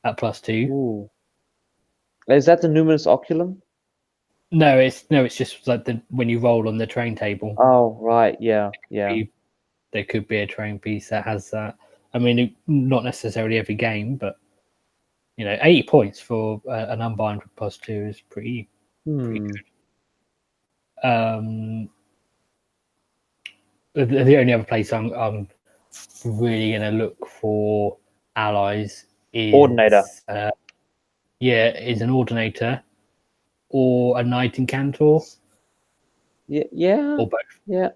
Speaker 1: at +2.
Speaker 2: Ooh. Is that the Numinous Oculum?
Speaker 1: No, it's just like when you roll on the terrain table.
Speaker 2: Oh right, yeah.
Speaker 1: There could be a terrain piece that has that. I mean, not necessarily every game, but 80 points for an unbind with +2 is pretty good. The only other place I'm really going to look for allies is
Speaker 2: Ordinator.
Speaker 1: Is an Ordinator or a Knight Incantor.
Speaker 2: Yeah.
Speaker 1: Or both.
Speaker 2: Yeah.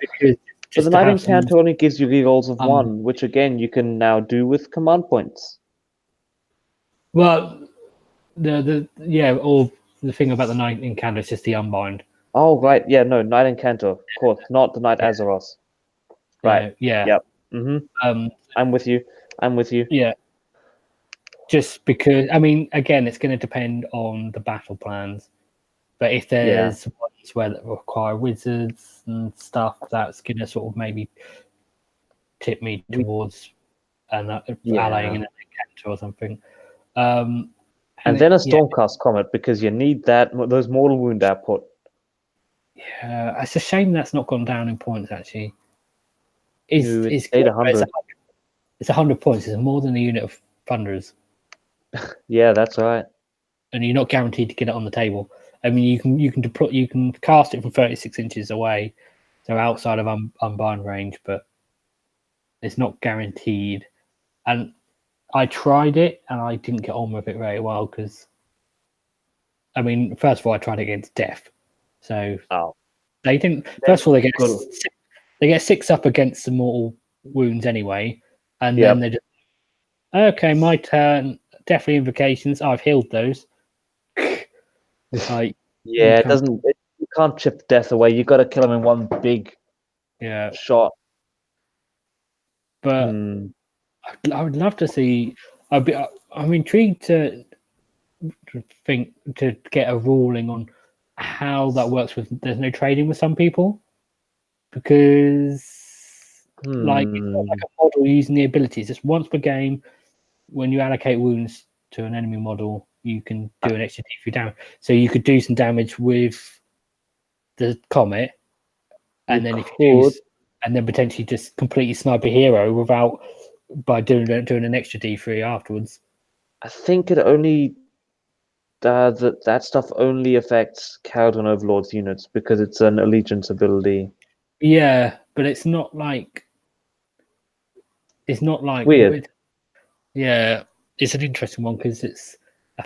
Speaker 1: Because
Speaker 2: but the Knight Incantor only gives you rerolls of 1, which again you can now do with command points.
Speaker 1: Well, or the thing about the Knight Incantor is just the unbind.
Speaker 2: Oh right, yeah, no, Knight Incantor, of course, not the Knight Azeroth. Right.
Speaker 1: Yeah.
Speaker 2: Yep. Mm-hmm. I'm with you.
Speaker 1: Yeah. Just because, I mean, again, it's going to depend on the battle plans. But if there's ones where that require wizards and stuff, that's going to sort of maybe tip me towards allying an encounter or something.
Speaker 2: And then a Stormcast Comet, because you need those mortal wound output.
Speaker 1: Yeah, it's a shame that's not gone down in points. Actually,
Speaker 2: It's 100.
Speaker 1: It's 100 points. It's more than a unit of Thunderers.
Speaker 2: Yeah, that's right.
Speaker 1: And you're not guaranteed to get it on the table. I mean, you can cast it from 36 inches away, so outside of unbind range, but it's not guaranteed. And I tried it, and I didn't get on with it very well because, I mean, first of all, I tried it against Death, so they didn't. First of all, they get 6 up against the mortal wounds anyway, and then they just okay, my turn. Deathly invocations. I've healed those.
Speaker 2: It doesn't. You can't chip Death away. You got to kill him in one big shot.
Speaker 1: But I would love to see. I'm intrigued to get a ruling on how that works with. There's no trading with some people because like it's not like a model using the abilities. Just once per game, when you allocate wounds to an enemy model, you can do an extra D3 damage. So you could do some damage with the comet, and then and then potentially just completely snipe a hero by doing an extra D3 afterwards.
Speaker 2: I think it only that stuff only affects Kharadron Overlords units because it's an allegiance ability.
Speaker 1: Yeah, but it's not like
Speaker 2: weird.
Speaker 1: It's an interesting one because it's a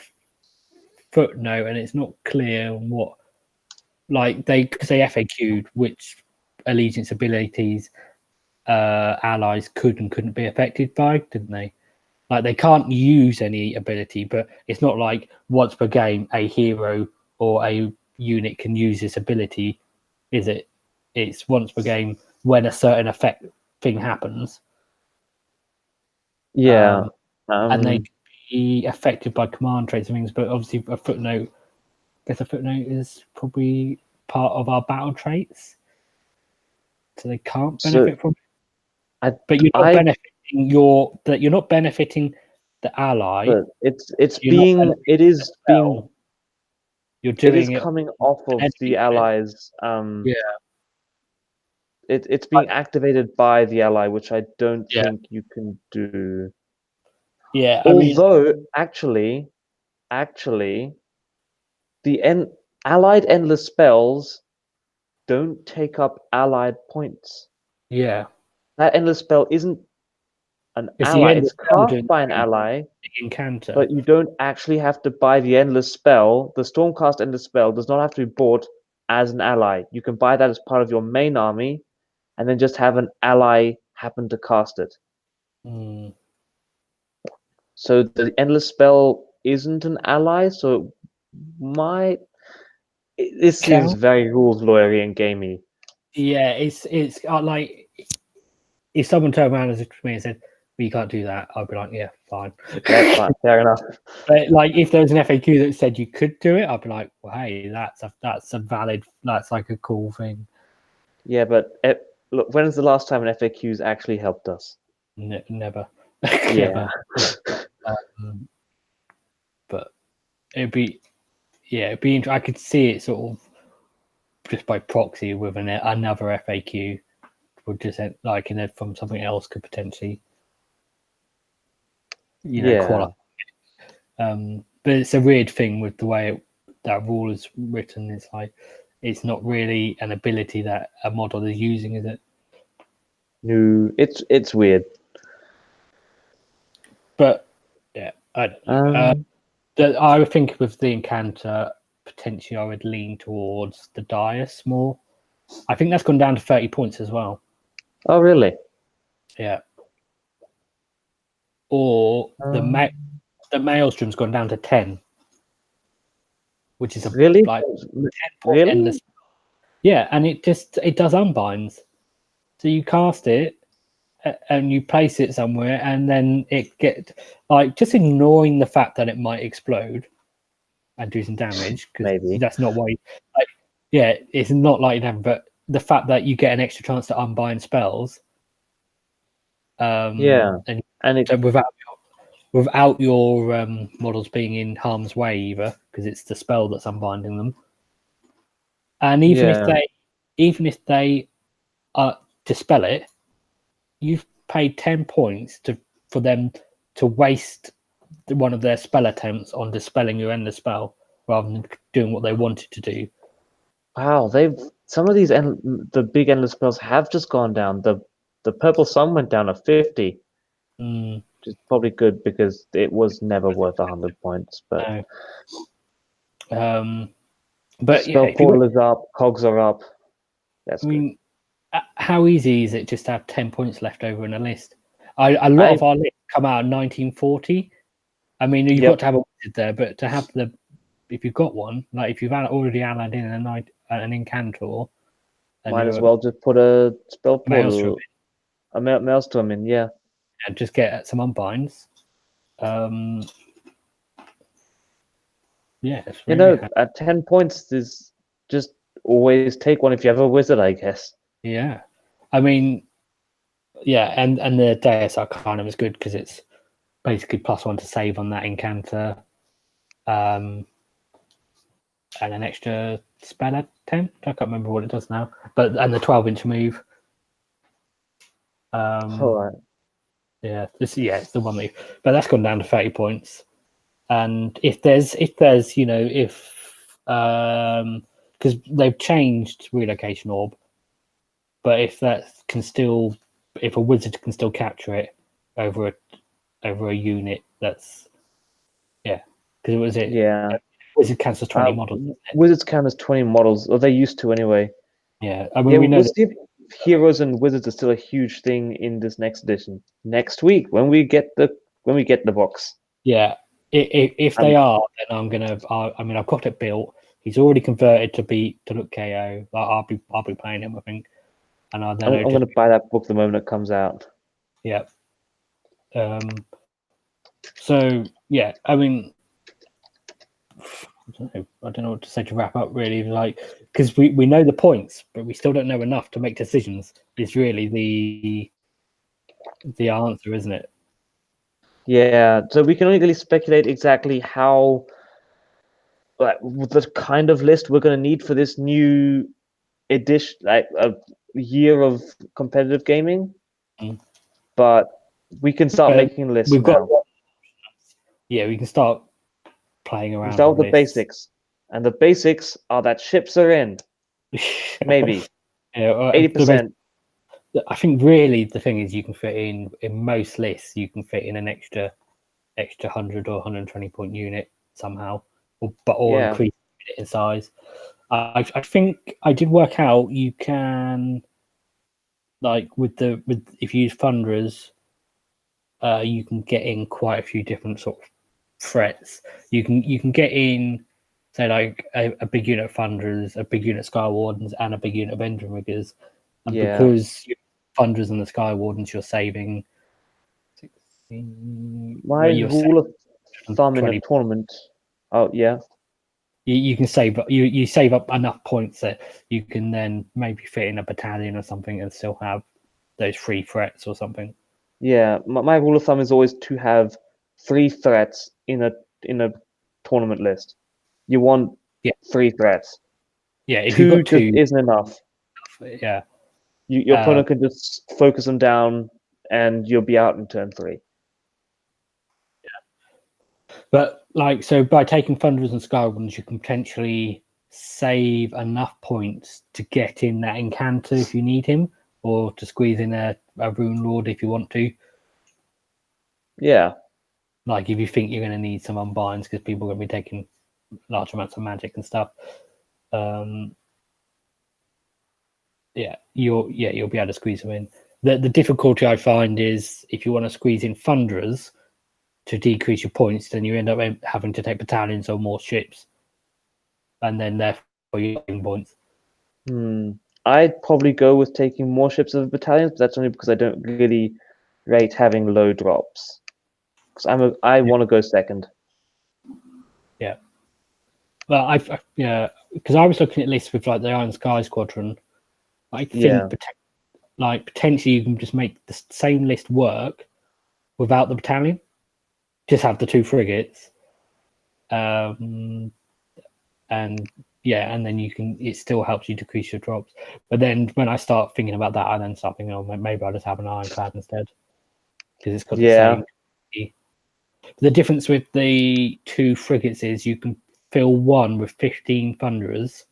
Speaker 1: footnote and it's not clear on what because they FAQ'd which allegiance abilities allies could and couldn't be affected by, didn't they? Like they can't use any ability, but it's not like once per game a hero or a unit can use this ability, is it? It's once per game when a certain thing happens.
Speaker 2: Yeah.
Speaker 1: And they can be affected by command traits and things, but obviously a footnote is probably part of our battle traits. So they can't benefit from it. But you're not benefiting you're not benefiting the ally.
Speaker 2: But it is being
Speaker 1: you're doing
Speaker 2: it coming off of the allies. It's being activated by the ally, which I don't think you can do.
Speaker 1: Yeah.
Speaker 2: Although actually the allied endless spells don't take up allied points.
Speaker 1: Yeah.
Speaker 2: That endless spell isn't an ally. It's cast by an ally,
Speaker 1: encounter.
Speaker 2: But you don't actually have to buy the endless spell. The Stormcast endless spell does not have to be bought as an ally. You can buy that as part of your main army, and then just have an ally happen to cast it. So the endless spell isn't an ally, so this seems very rules lawyery and gamey.
Speaker 1: Yeah, it's like if someone turned around to me and said, "Well, you can't do that," I'd be like, "Yeah, fine."
Speaker 2: That's fine, fair enough.
Speaker 1: But like, if there was an FAQ that said you could do it, I'd be like, "Well, hey, that's a valid, that's like a cool thing."
Speaker 2: Yeah, but look, when is the last time an FAQ's actually helped us?
Speaker 1: Never.
Speaker 2: Yeah.
Speaker 1: But it'd be I could see it sort of just by proxy with another FAQ would just like from something else could potentially qualify. But it's a weird thing with the way that rule is written. It's like it's not really an ability that a model is using, is it?
Speaker 2: No, it's weird.
Speaker 1: But yeah, I don't know. I would think with the Encanter, potentially I would lean towards the Dais more. I think that's gone down to 30 points as well.
Speaker 2: Oh, really?
Speaker 1: Yeah. Or the Maelstrom's gone down to 10, which is
Speaker 2: really
Speaker 1: like 10
Speaker 2: really
Speaker 1: endless. Yeah, and it does unbinds. So you cast it and you place it somewhere, and then it just ignoring the fact that it might explode and do some damage, because that's not why. It's not like that. But the fact that you get an extra chance to unbind spells, and without your models being in harm's way either, because it's the spell that's unbinding them. And even if they dispel it, you've paid 10 points for them to waste one of their spell attempts on dispelling your endless spell rather than doing what they wanted to do.
Speaker 2: Wow, some of these the big endless spells have just gone down. The Purple Sun went down to 50. Which is probably good because it was never worth 100 points. But
Speaker 1: but
Speaker 2: spell portal is up, cogs are up. That's good.
Speaker 1: How easy is it just to have 10 points left over in a list? A lot of our lists come out in 1940. I mean, you've got to have a wizard there, but to have if you've got one, like if you've already added in an Incantor,
Speaker 2: might as well just put a spell portal, a Maelstrom in,
Speaker 1: and just get some unbinds. It's really
Speaker 2: at 10 points is just always take one if you have a wizard, I guess.
Speaker 1: Yeah, I mean, and the Deus Arcanum is good because it's basically +1 to save on that Incanter, and an extra spell attempt. I can't remember what it does now, and the 12-inch move.
Speaker 2: All right.
Speaker 1: Yeah, it's the one but that's gone down to 30 points. And if there's because they've changed Relocation Orb, but if a wizard can still capture it over a unit, that's because wizard counts as 20 models.
Speaker 2: Wizards count as 20 models, or they used to anyway.
Speaker 1: Yeah, I mean we know
Speaker 2: that heroes and wizards are still a huge thing in this next edition. Next week when we get the box.
Speaker 1: Yeah, if they are, then I'm gonna. I mean, I've got it built. He's already converted to look KO. I'll be playing him, I think. And I'm
Speaker 2: going to buy that book the moment it comes out.
Speaker 1: Yeah. So yeah, I mean, I don't know what to say to wrap up. Really, like because we know the points, but we still don't know enough to make decisions. Is really the answer, isn't it?
Speaker 2: Yeah. So we can only really speculate exactly how, the kind of list we're going to need for this new edition, like a year of competitive gaming. But we can start making lists now.
Speaker 1: We can start playing around.
Speaker 2: We start with the basics, and the basics are that ships are in. Maybe 80%.
Speaker 1: I think really the thing is you can fit in most lists. You can fit in an extra 100 or 120 point unit somehow, or increase it in size. I think I did work out you can, like if you use Thunderers, you can get in quite a few different sort of threats. You can get in, say, like a big unit of Thunderers, a big unit of Sky Wardens, and a big unit of Engine Riggers. And because you're Thunderers and the Sky Wardens, you're saving 16.
Speaker 2: My rule of thumb in a tournament. Oh yeah.
Speaker 1: You can save you save up enough points that you can then maybe fit in a battalion or something and still have those 3 threats or something.
Speaker 2: Yeah, my rule of thumb is always to have 3 threats in a tournament list. You want 3 threats.
Speaker 1: Yeah, if
Speaker 2: 2
Speaker 1: you've got 2
Speaker 2: just isn't enough.
Speaker 1: Yeah,
Speaker 2: your opponent can just focus them down, and you'll be out in turn 3.
Speaker 1: But like, so by taking Thunderers and Skywardens, you can potentially save enough points to get in that Incanter if you need him, or to squeeze in a Rune Lord if you want to.
Speaker 2: Yeah.
Speaker 1: Like if you think you're going to need some unbinds because people are going to be taking large amounts of magic and stuff. You'll be able to squeeze them in. The difficulty I find is if you want to squeeze in Thunderers to decrease your points, then you end up having to take battalions or more ships, and then therefore you're getting points.
Speaker 2: I'd probably go with taking more ships of battalions, but that's only because I don't really rate having low drops. Because I want to go second.
Speaker 1: Yeah. Well, because I was looking at lists with like the Iron Sky Squadron. I think potentially you can just make the same list work without the battalion. Just have the 2 frigates, and then you can. It still helps you decrease your drops. But then when I start thinking about that, I then start thinking, oh, maybe I'll just have an Ironclad instead because it's got the same. The difference with the 2 frigates is you can fill one with 15 Thunderers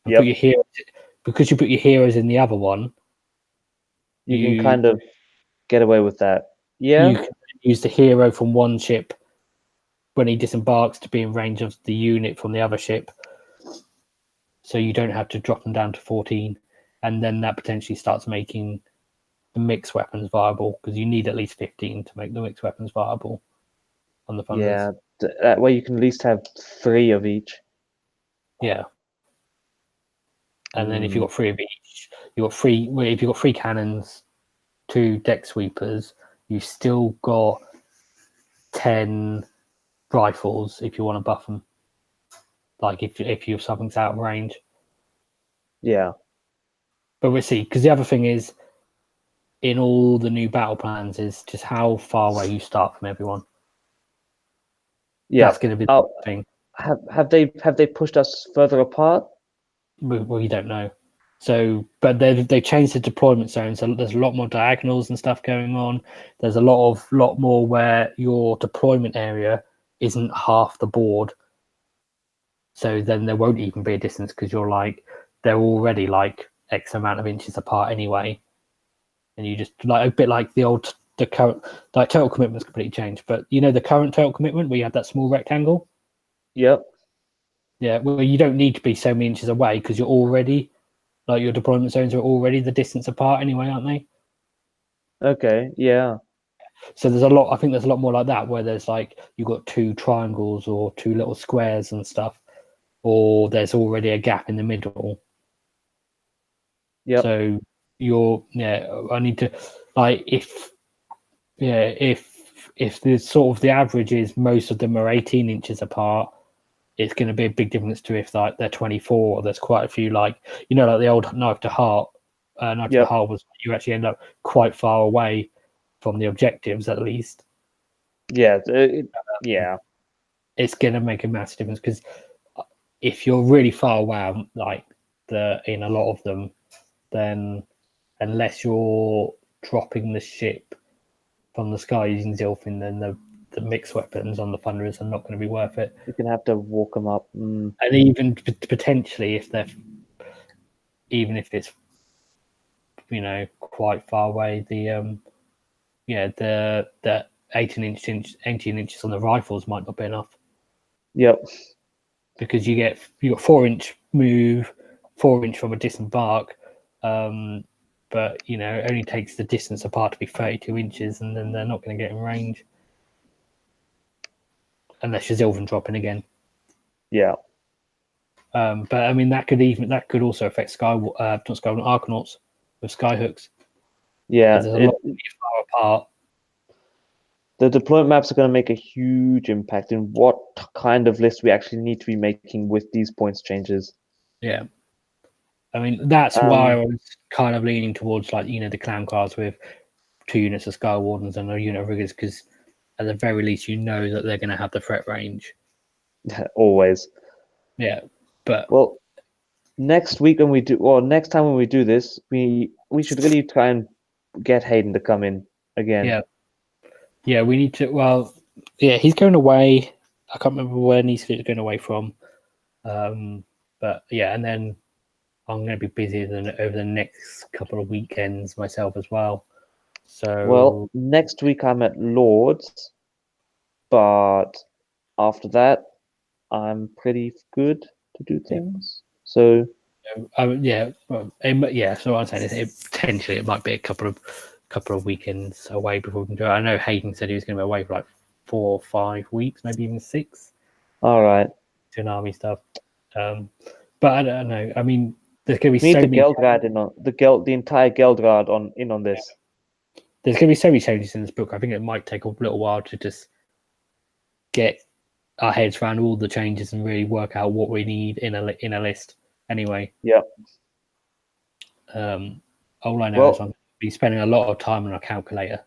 Speaker 1: and put your heroes, because you put your heroes in the other one.
Speaker 2: You can kind of get away with that. Yeah.
Speaker 1: You can use the hero from one ship when he disembarks to be in range of the unit from the other ship. So you don't have to drop them down to 14. And then that potentially starts making the mixed weapons viable, because you need at least 15 to make the mixed weapons viable on the Thunders.
Speaker 2: Yeah, that way you can at least have 3 of each.
Speaker 1: Yeah. And then if you've got 3 of each, if you've got 3 cannons, 2 deck sweepers, you've still got 10 rifles if you want to buff them. Like if something's out of range.
Speaker 2: Yeah.
Speaker 1: But we'll see, because the other thing is, in all the new battle plans, is just how far away you start from everyone.
Speaker 2: Yeah.
Speaker 1: That's going to be the thing.
Speaker 2: Have they pushed us further apart?
Speaker 1: We don't know. So, but they changed the deployment zone, so there's a lot more diagonals and stuff going on. There's a lot more where your deployment area isn't half the board. So then there won't even be a distance, because they're already like X amount of inches apart anyway, and you just like a bit like the current total commitment's completely changed. But the current total commitment where you have that small rectangle.
Speaker 2: Yep.
Speaker 1: Yeah, well, you don't need to be so many inches away because you're already. Like your deployment zones are already the distance apart anyway, aren't they?
Speaker 2: Okay, yeah.
Speaker 1: So there's a lot. I think there's a lot more like that, where there's like you've got 2 triangles or 2 little squares and stuff, or there's already a gap in the middle.
Speaker 2: Yeah.
Speaker 1: So I need to if the sort of the average is most of them are 18 inches apart. It's going to be a big difference to if they're 24. Or there's quite a few like the old knife to heart. Knife to heart was you actually end up quite far away from the objectives at least.
Speaker 2: Yeah,
Speaker 1: it's going to make a massive difference, because if you're really far away, like in a lot of them, then unless you're dropping the ship from the sky using Zilfin, then the mixed weapons on the Thunderers are not going to be worth it.
Speaker 2: You're going to have to walk them up.
Speaker 1: And even potentially if it's quite far away, the 18 inches on the rifles might not be enough.
Speaker 2: Yep.
Speaker 1: Because you got 4-inch move, 4-inch from a disembark, but it only takes the distance apart to be 32 inches, and then they're not going to get in range unless you're Zilvan dropping again.
Speaker 2: Yeah.
Speaker 1: But I mean that could also affect Arkanauts with skyhooks.
Speaker 2: Yeah,
Speaker 1: there's a lot far apart.
Speaker 2: The deployment maps are going to make a huge impact in what kind of list we actually need to be making with these points changes.
Speaker 1: Yeah. I mean, that's why I was kind of leaning towards the clan cards with 2 units of Sky Wardens and a unit of Riggers, because at the very least that they're going to have the threat range.
Speaker 2: Always.
Speaker 1: Yeah, but
Speaker 2: next time when we do this, we should really try and get Hayden to come in again.
Speaker 1: Yeah, we need to. Well, yeah, he's going away I can't remember where Nice is going away from. But yeah, and then I'm going to be busy over the next couple of weekends myself as well. So
Speaker 2: Well, next week I'm at Lord's, but after that I'm pretty good to do things. So
Speaker 1: yeah, yeah. So what I'm saying is, potentially it might be a couple of weekends away before we can do it. I know Hayden said he was going to be away for like 4 or 5 weeks, maybe even 6.
Speaker 2: all right.
Speaker 1: Doing army stuff. But I don't know. I mean, there's going to be
Speaker 2: Need
Speaker 1: so
Speaker 2: the
Speaker 1: many.
Speaker 2: Geldguard the entire Geldguard on this.
Speaker 1: There's going to be so many changes in this book. I think it might take a little while to just get our heads around all the changes and really work out what we need in a list. Anyway.
Speaker 2: Yeah.
Speaker 1: All I know is I'm going to be spending a lot of time on a calculator.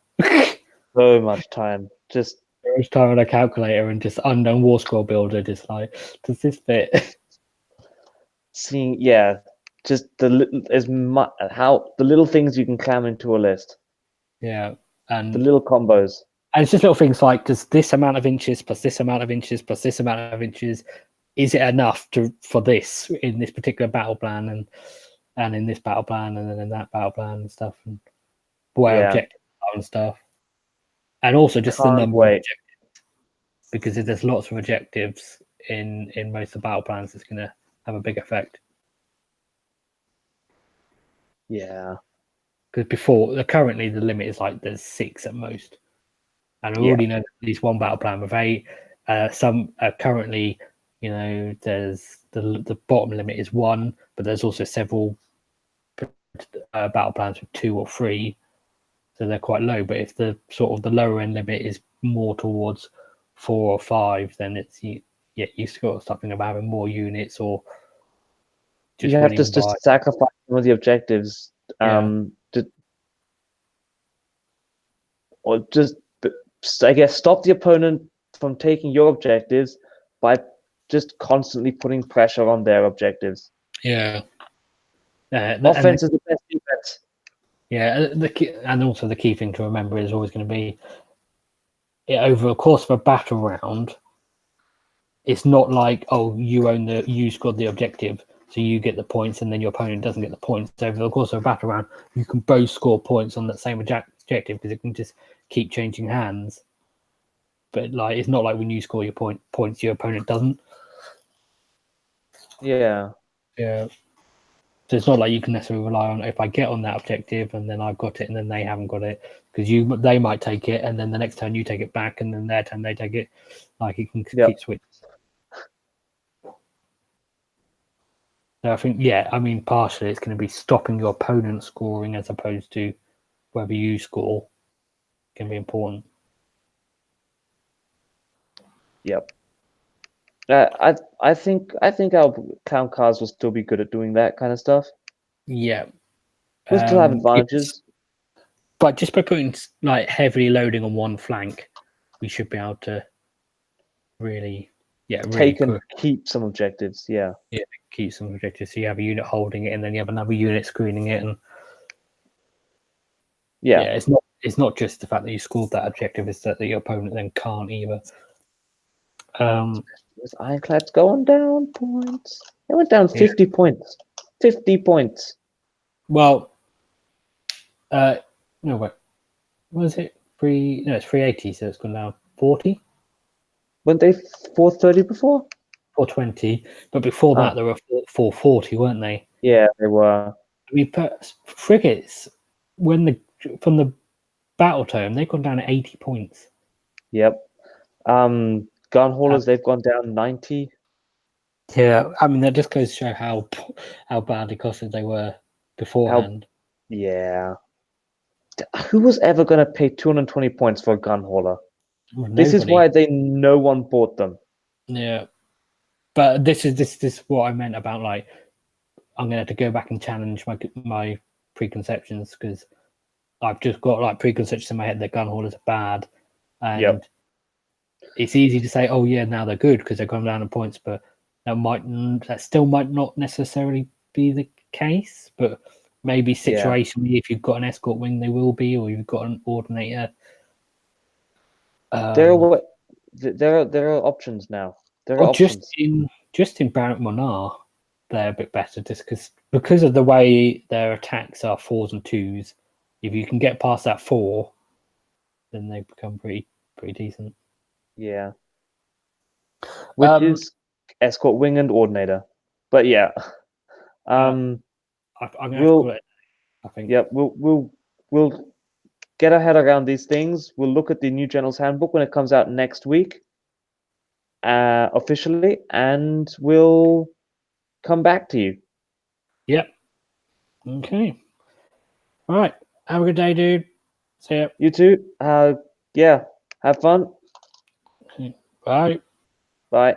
Speaker 2: So much time. Just
Speaker 1: so much time on a calculator and just unknown war scroll builder. Just like, does this fit?
Speaker 2: seeing, yeah, just the little things you can cram into a list.
Speaker 1: Yeah,
Speaker 2: the
Speaker 1: and
Speaker 2: little combos.
Speaker 1: And it's just little things like, does this amount of inches plus this amount of inches plus this amount of inches, is it enough for this in this particular battle plan and in this battle plan and then in that battle plan and stuff, and where objectives are and stuff, and also just the number of objectives, because if there's lots of objectives in most of the battle plans, it's going to have a big effect.
Speaker 2: Yeah,
Speaker 1: because currently the limit is like there's 6 at most. And I already know at least one battle plan with 8. Some currently, there's the bottom limit is 1, but there's also several battle plans with 2 or 3, so they're quite low. But if the sort of the lower end limit is more towards 4 or 5, then it's you still got something about having more units or
Speaker 2: you have to just sacrifice some of the objectives, or just, I guess, stop the opponent from taking your objectives by just constantly putting pressure on their objectives.
Speaker 1: Yeah.
Speaker 2: Offense is the best defense.
Speaker 1: Yeah, and also the key thing to remember is always going to be, over the course of a battle round, it's not like, you scored the objective, so you get the points, and then your opponent doesn't get the points. Over the course of a battle round, you can both score points on that same objective because it can just keep changing hands. But it's not like when you score your points, your opponent doesn't.
Speaker 2: Yeah.
Speaker 1: Yeah. So it's not like you can necessarily rely on, if I get on that objective and then I've got it and then they haven't got it, because they might take it and then the next turn you take it back and then their turn they take it. You can keep switching. So I think, partially it's going to be stopping your opponent scoring as opposed to whether you score can be important.
Speaker 2: Yep. I think our count cards will still be good at doing that kind of stuff.
Speaker 1: Yeah.
Speaker 2: We'll still have advantages.
Speaker 1: But just by putting heavily loading on one flank, we should be able to really
Speaker 2: take and keep some objectives. Yeah,
Speaker 1: keep some objectives. So you have a unit holding it, and then you have another unit screening it, and it's not just the fact that you scored that objective; it's that your opponent then can't either.
Speaker 2: With Ironclad's going down points. It went down 50 points. 50 points.
Speaker 1: Well, no, wait. What was it? It's 380, so it's gone down 40.
Speaker 2: Weren't they 430 before?
Speaker 1: 420, but before that they were 440, weren't they?
Speaker 2: Yeah, they were.
Speaker 1: Frigates, from the battle tome, they've gone down at 80 points.
Speaker 2: Yep. Gun haulers, they've gone down 90.
Speaker 1: Yeah, that just goes to show how badly costed they were beforehand.
Speaker 2: Yeah. Who was ever going to pay 220 points for a gun hauler? This is why no one bought them.
Speaker 1: Yeah, but this is what I meant about I'm going to have to go back and challenge my preconceptions, because I've just got preconceptions in my head that gun haulers are bad, and it's easy to say, oh yeah, now they're good because they're going down in points, but that still might not necessarily be the case. But maybe situationally, if you've got an escort wing, they will be, or you've got an ordinator.
Speaker 2: there are options now. There are
Speaker 1: Or
Speaker 2: options.
Speaker 1: just in Baron Monar, they're a bit better just because of the way their attacks are 4s and 2s. If you can get past that 4, then they become pretty decent.
Speaker 2: Yeah. Which is Escort Wing and Ordinator. But yeah.
Speaker 1: I'm gonna have to call it, I think.
Speaker 2: Yeah, we'll get our head around these things. We'll look at the new General's Handbook when it comes out next week, officially, and we'll come back to you.
Speaker 1: Yep. Okay. All right. Have a good day, dude. See ya.
Speaker 2: You too. Yeah. Have fun.
Speaker 1: Bye.
Speaker 2: Bye.